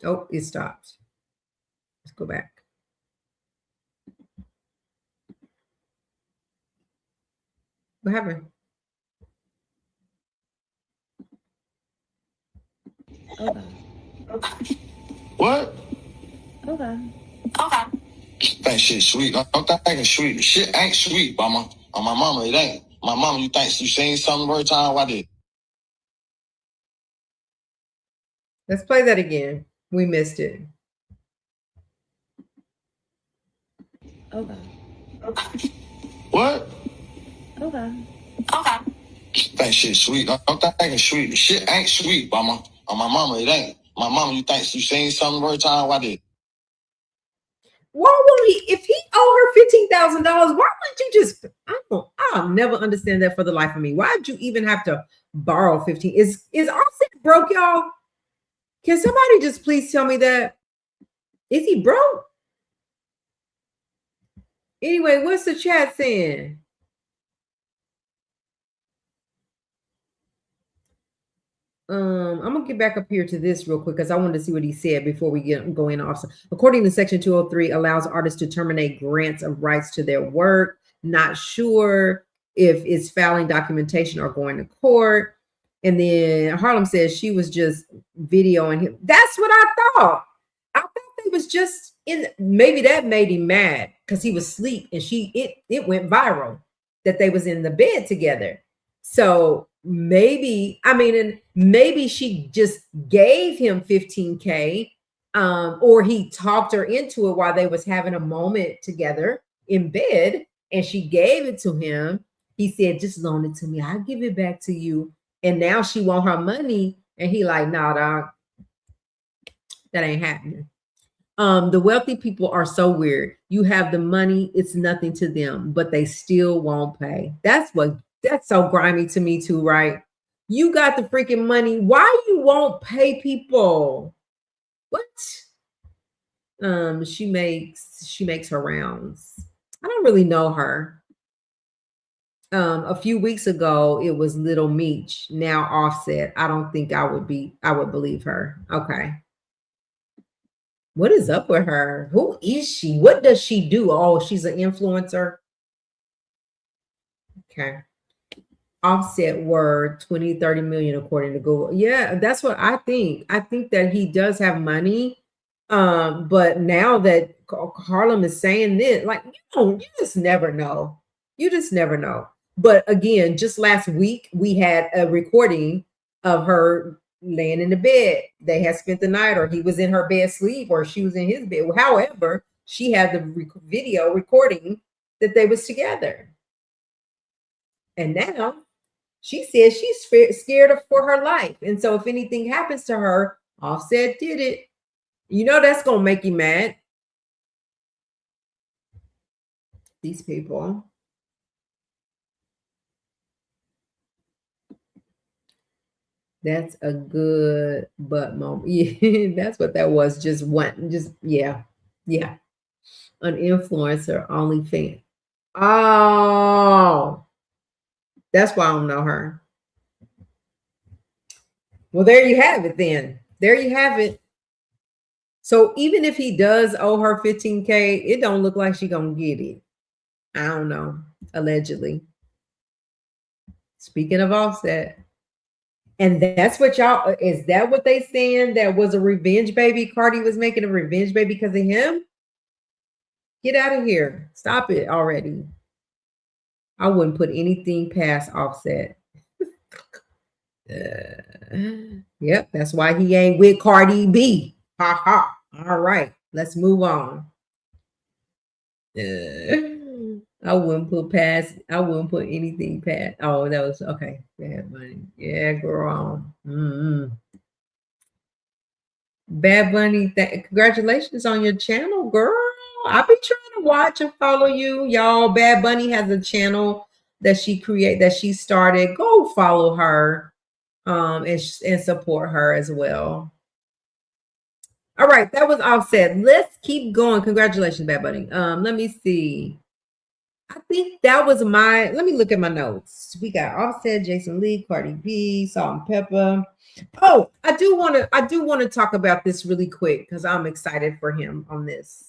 Oh, it stopped. Let's go back. What happened? Okay. What? Okay. Think shit sweet. I'm thinking sweet. Shit ain't sweet, mama. On my mama, it ain't. My mama, you think you seen something worth time? Why did? Let's play that again. We missed it. Okay. What? Okay. Think shit sweet. I'm thinking sweet. Shit ain't sweet, mama. On my mama, it ain't. My mama, you think you seen something worth time? Why did? Why won't he? If he owe her $15,000, why wouldn't you just? I'll never understand that for the life of me. Why'd you even have to borrow 15? Is Offset broke, y'all? Can somebody just please tell me that? Is he broke? Anyway, what's the chat saying? I'm gonna get back up here to this real quick because I wanted to see what he said before we go in off. According to Section 203, allows artists to terminate grants of rights to their work. Not sure if it's filing documentation or going to court. And then Harlem says she was just videoing him. That's what I thought. I thought they was just in. Maybe that made him mad because he was asleep and it went viral that they was in the bed together. So maybe she just gave him $15K, or he talked her into it while they was having a moment together in bed, and she gave it to him. He said, "Just loan it to me. I'll give it back to you." And now she want her money, and he like, "Nah, dog, that ain't happening." The wealthy people are so weird. You have the money, it's nothing to them, but they still won't pay. That's so grimy to me too, right? You got the freaking money. Why you won't pay people? What? She makes her rounds. I don't really know her. A few weeks ago it was Little Meech, now Offset. I don't think I would believe her. Okay. What is up with her? Who is she? What does she do? Oh, she's an influencer. Okay. Offset word 20-30 million according to Google. Yeah, that's what I think. I think that he does have money. But now that Harlem is saying this, like, you just never know. You just never know. But again, just last week we had a recording of her laying in the bed. They had spent the night, or he was in her bed sleep, or she was in his bed. However, she had the video recording that they was together. And now she says she's scared for her life. And so if anything happens to her, Offset did it. You know that's going to make you mad. These people. That's a good butt moment. Yeah, that's what that was. Yeah. An influencer, only fan. Oh, that's why I don't know her. Well, there you have it then. There you have it. So even if he does owe her $15K, it don't look like she gonna get it. I don't know. Allegedly. Speaking of Offset. And that's what y'all, is that what they saying? That was a revenge baby? Cardi was making a revenge baby because of him? Get out of here. Stop it already. I wouldn't put anything past Offset. Yep, that's why he ain't with Cardi B. Ha ha. All right, let's move on. I wouldn't put anything past. Oh, that was okay. Bad Bunny. Yeah, girl. Bad Bunny, congratulations on your channel, girl. I'll be trying to watch and follow you, y'all. Bad Bunny has a channel that she started. Go follow her, and support her as well. All right, that was Offset. Let's keep going. Congratulations, Bad Bunny. Let me see. I think that was let me look at my notes. We got Offset, Jason Lee, Cardi B, Salt-N-Pepa. Oh, I do want to talk about this really quick because I'm excited for him on this.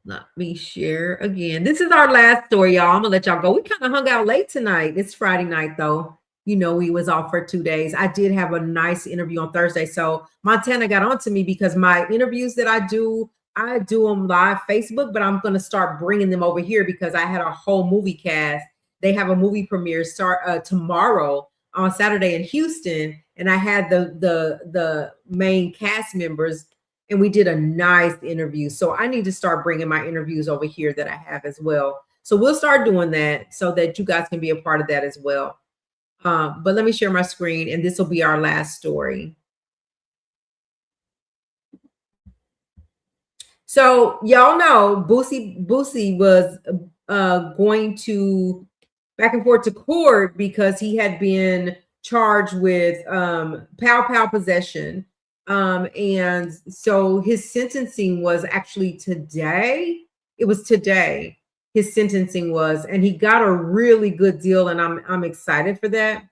Let me share again. This is our last story, y'all. I'm gonna let y'all go. We kind of hung out late tonight. It's Friday night, though. You know, we was off for 2 days. I did have a nice interview on Thursday. So Montana got on to me because my interviews that I do them live Facebook, but I'm gonna start bringing them over here because I had a whole movie cast. They have a movie premiere start tomorrow on Saturday in Houston, and I had the main cast members. And we did a nice interview. So I need to start bringing my interviews over here that I have as well. So we'll start doing that so that you guys can be a part of that as well. But let me share my screen, and this will be our last story. So y'all know Boosie was going to back and forth to court because he had been charged with pow possession. And so his sentencing was actually today. It was today. His sentencing was, and he got a really good deal, and I'm excited for that.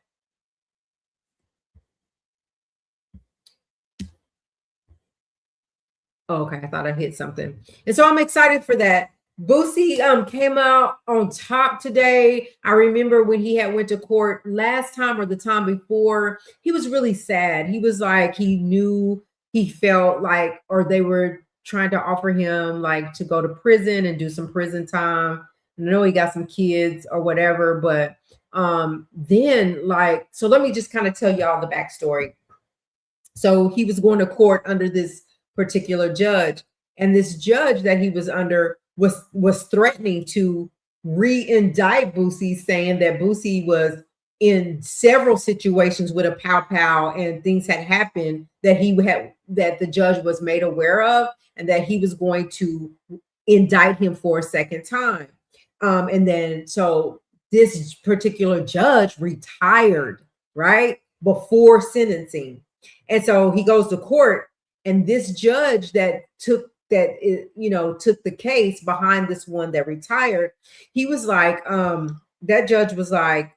Oh, okay, I thought I hit something. And so I'm excited for that. Boosie came out on top today. I remember when he had went to court last time or the time before, he was really sad. He was like, he felt like, or they were trying to offer him like to go to prison and do some prison time. I know he got some kids or whatever, but then like, so let me just kind of tell y'all the backstory. So he was going to court under this particular judge, and this judge that he was under was threatening to re-indict Boosie, saying that Boosie was in several situations with a pow pow and things had happened that that the judge was made aware of, and that he was going to indict him for a second time. And then so this particular judge retired right before sentencing, and so he goes to court, and this judge that took took the case behind this one that retired, he was like, that judge was like,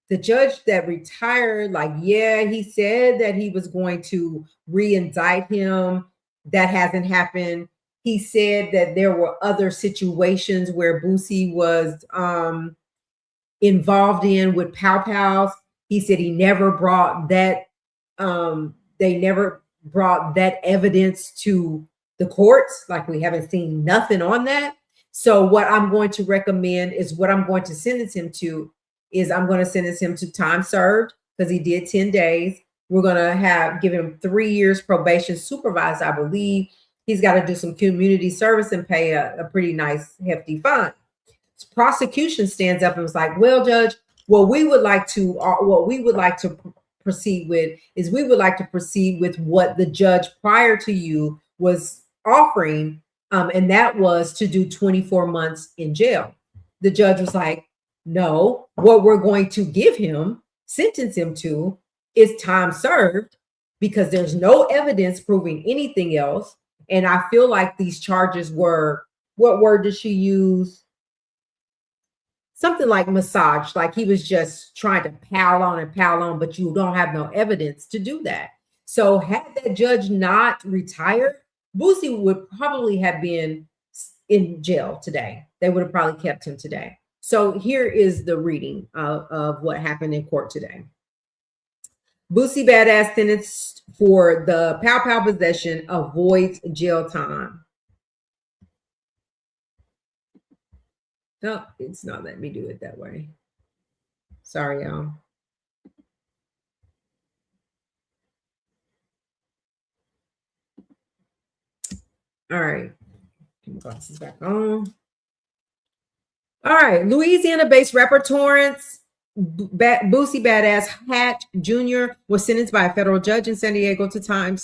the judge that retired, like, yeah, he said that he was going to re-indict him. That hasn't happened. He said that there were other situations where Boosie was involved in with pow pows. He said he never brought that, they never brought that evidence to the courts. Like, we haven't seen nothing on that. So what I'm going to recommend is, what I'm going to sentence him to is, I'm going to sentence him to time served, because he did 10 days. We're going to give him 3 years probation supervised, I believe. He's got to do some community service and pay a pretty nice hefty fine. Prosecution stands up and was like, well, judge, what we would like to proceed with is, we would like to proceed with what the judge prior to you was offering, and that was to do 24 months in jail. The judge was like, no, what we're going to sentence him to, is time served, because there's no evidence proving anything else. And I feel like these charges were, what word did she use? Something like massage, like he was just trying to pile on, but you don't have no evidence to do that. So had that judge not retired, Boosie would probably have been in jail today. They would have probably kept him today. So here is the reading of what happened in court today. Boosie Badass sentenced for the pow pow possession avoids jail time. No, it's not letting me do it that way. Sorry, y'all. All right. Put my glasses back on. All right. Louisiana-based rapper Torrance Boosie Badass Hatch Jr. was sentenced by a federal judge in San Diego to time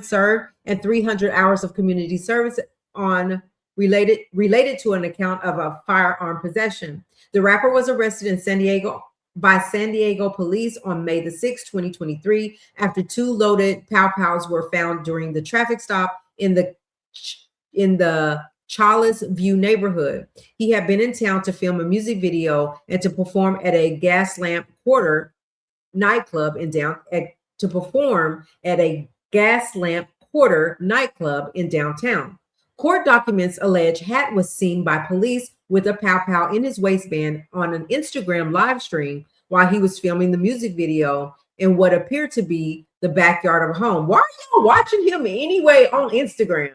served and 300 hours of community service on related to an account of a firearm possession. The rapper was arrested in San Diego by San Diego police on May the 6th, 2023, after 2 loaded pow pows were found during the traffic stop in the Chalice View neighborhood. He had been in town to film a music video and to perform at a Gaslamp Quarter nightclub in downtown. Court documents allege Hat was seen by police with a pow pow in his waistband on an Instagram live stream while he was filming the music video in what appeared to be the backyard of a home. Why are y'all watching him anyway on Instagram?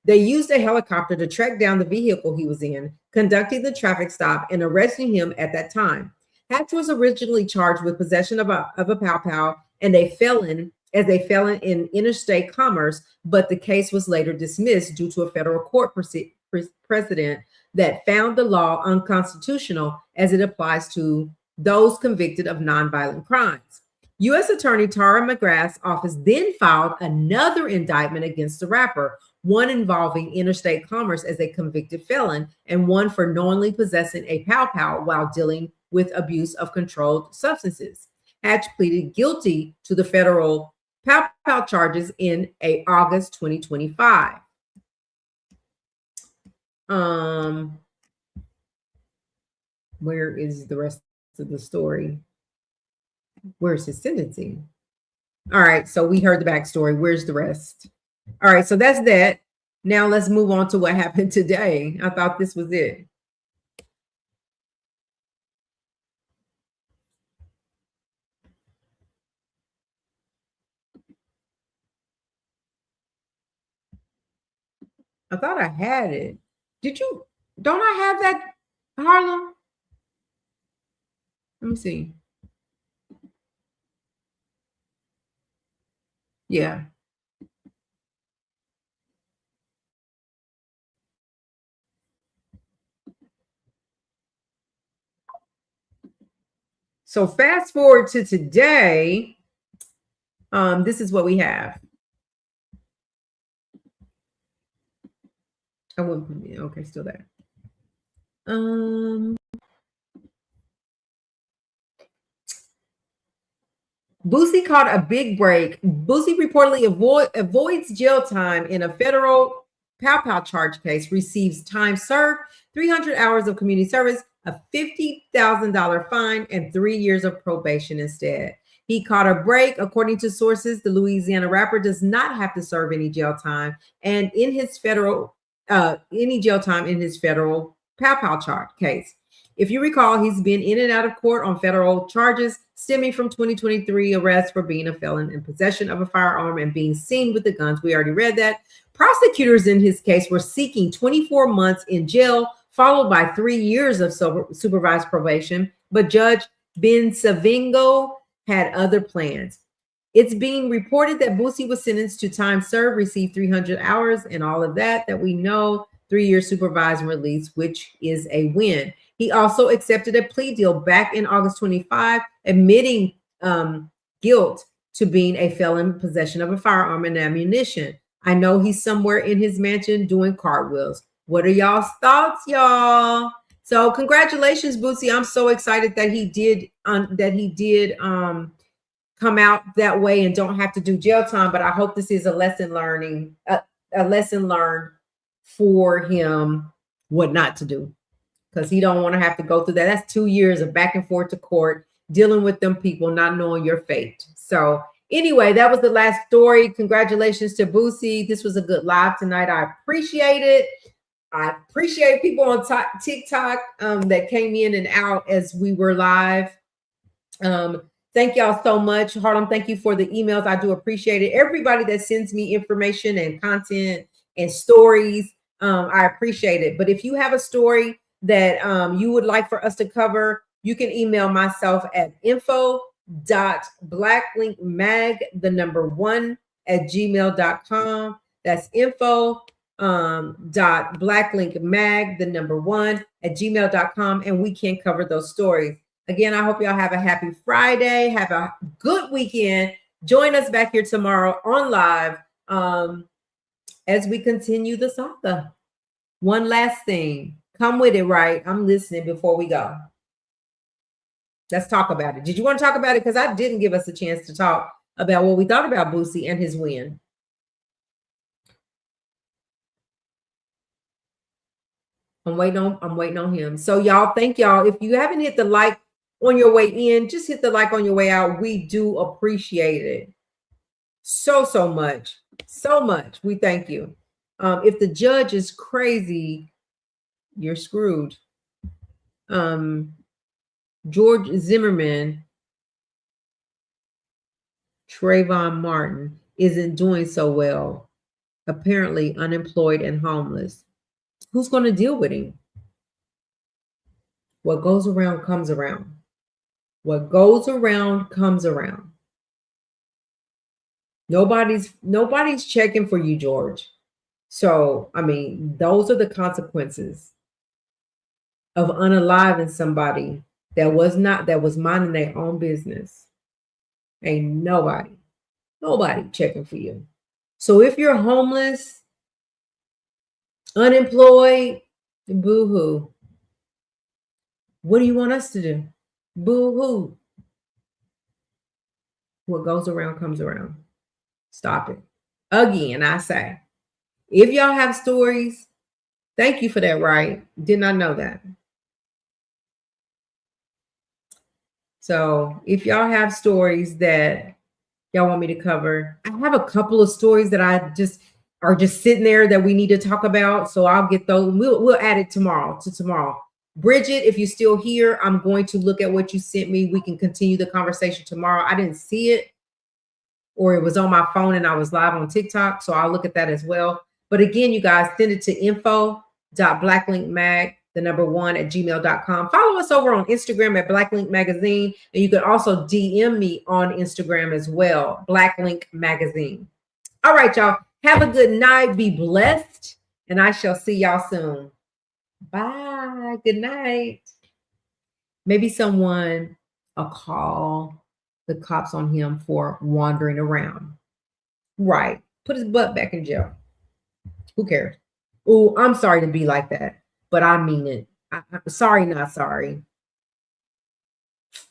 They used a helicopter to track down the vehicle he was in, conducting the traffic stop and arresting him at that time. Hatch was originally charged with possession of a pow pow and a felon in interstate commerce, but the case was later dismissed due to a federal court precedent that found the law unconstitutional as it applies to those convicted of nonviolent crimes. U.S. Attorney Tara McGrath's office then filed another indictment against the rapper, one involving interstate commerce as a convicted felon, and one for knowingly possessing a pow pow while dealing with abuse of controlled substances. Hatch pleaded guilty to the federal pow pow charges in August 2025. Where is the rest of the story? Where's his sentencing? All right, so we heard the backstory. Where's the rest? All right, so that's that. Now let's move on to what happened today. I thought this was it. I thought I had it. Don't I have that, Harlem? Let me see. Yeah. So fast forward to today. This is what we have. I wouldn't. Okay, still there. Boosie caught a big break. Boosie reportedly avoids jail time in a federal pow charge case, receives time served, 300 hours of community service, a $50,000 fine, and 3 years of probation instead. He caught a break. According to sources, the Louisiana rapper does not have to serve any jail time and in his federal pow charge case. If you recall, he's been in and out of court on federal charges stemming from 2023 arrests for being a felon in possession of a firearm and being seen with the guns. We already read that. Prosecutors in his case were seeking 24 months in jail, followed by 3 years of supervised probation, but Judge Ben Savingo had other plans. It's being reported that Boosie was sentenced to time served, received 300 hours, and all of that we know, 3 years supervised release, which is a win. He also accepted a plea deal back in August 25, admitting guilt to being a felon in possession of a firearm and ammunition. I know he's somewhere in his mansion doing cartwheels. What are y'all's thoughts, y'all? So congratulations, Boosie. I'm so excited that he did come out that way and don't have to do jail time. But I hope this is a lesson learned for him what not to do, because he don't want to have to go through that. That's 2 years of back and forth to court, dealing with them people, not knowing your fate. So anyway, that was the last story. Congratulations to Boosie. This was a good live tonight. I appreciate it. I appreciate people on TikTok that came in and out as we were live. Thank y'all so much. Harlem, thank you for the emails. I do appreciate it. Everybody that sends me information and content and stories, I appreciate it. But if you have a story that you would like for us to cover, you can email myself at info.blacklinkmag1@gmail.com. That's info.blacklinkmag1@gmail.com, and we can cover those stories. Again, I hope y'all have a happy Friday. Have a good weekend. Join us back here tomorrow on live as we continue the saga. One last thing. Come with it, right? I'm listening before we go. Let's talk about it. Did you want to talk about it? Because I didn't give us a chance to talk about what we thought about Boosie and his win. I'm waiting on him. So y'all, thank y'all. If you haven't hit the like on your way in, just hit the like on your way out. We do appreciate it so much. So much. We thank you. If the judge is crazy, you're screwed. George Zimmerman, Trayvon Martin isn't doing so well. Apparently unemployed and homeless. Who's going to deal with him? What goes around comes around. What goes around comes around. Nobody's checking for you, George. So, I mean, those are the consequences of unaliving somebody that was minding their own business. Ain't nobody checking for you. So if you're homeless, unemployed, boo-hoo. What do you want us to do? Boo-hoo. What goes around comes around. Stop it. Again, I say, if y'all have stories, thank you for that, right? Did not know that. So if y'all have stories that y'all want me to cover, I have a couple of stories that are just sitting there that we need to talk about. So I'll get those. We'll add it tomorrow. Bridget, if you're still here, I'm going to look at what you sent me. We can continue the conversation tomorrow. I didn't see it, or it was on my phone and I was live on TikTok. So I'll look at that as well. But again, you guys, send it to info.blacklinkmag1@gmail.com. Follow us over on Instagram at Blacklink Magazine. And you can also DM me on Instagram as well, Blacklink Magazine. All right, y'all. Have a good night. Be blessed. And I shall see y'all soon. Bye. Good night. Maybe someone call the cops on him for wandering around. Right. Put his butt back in jail. Who cares? Oh, I'm sorry to be like that, but I mean it. I'm sorry, not sorry.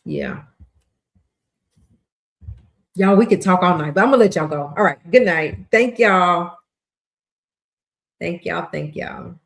Yeah. Y'all, we could talk all night, but I'm gonna let y'all go. All right. Good night. Thank y'all. Thank y'all. Thank y'all.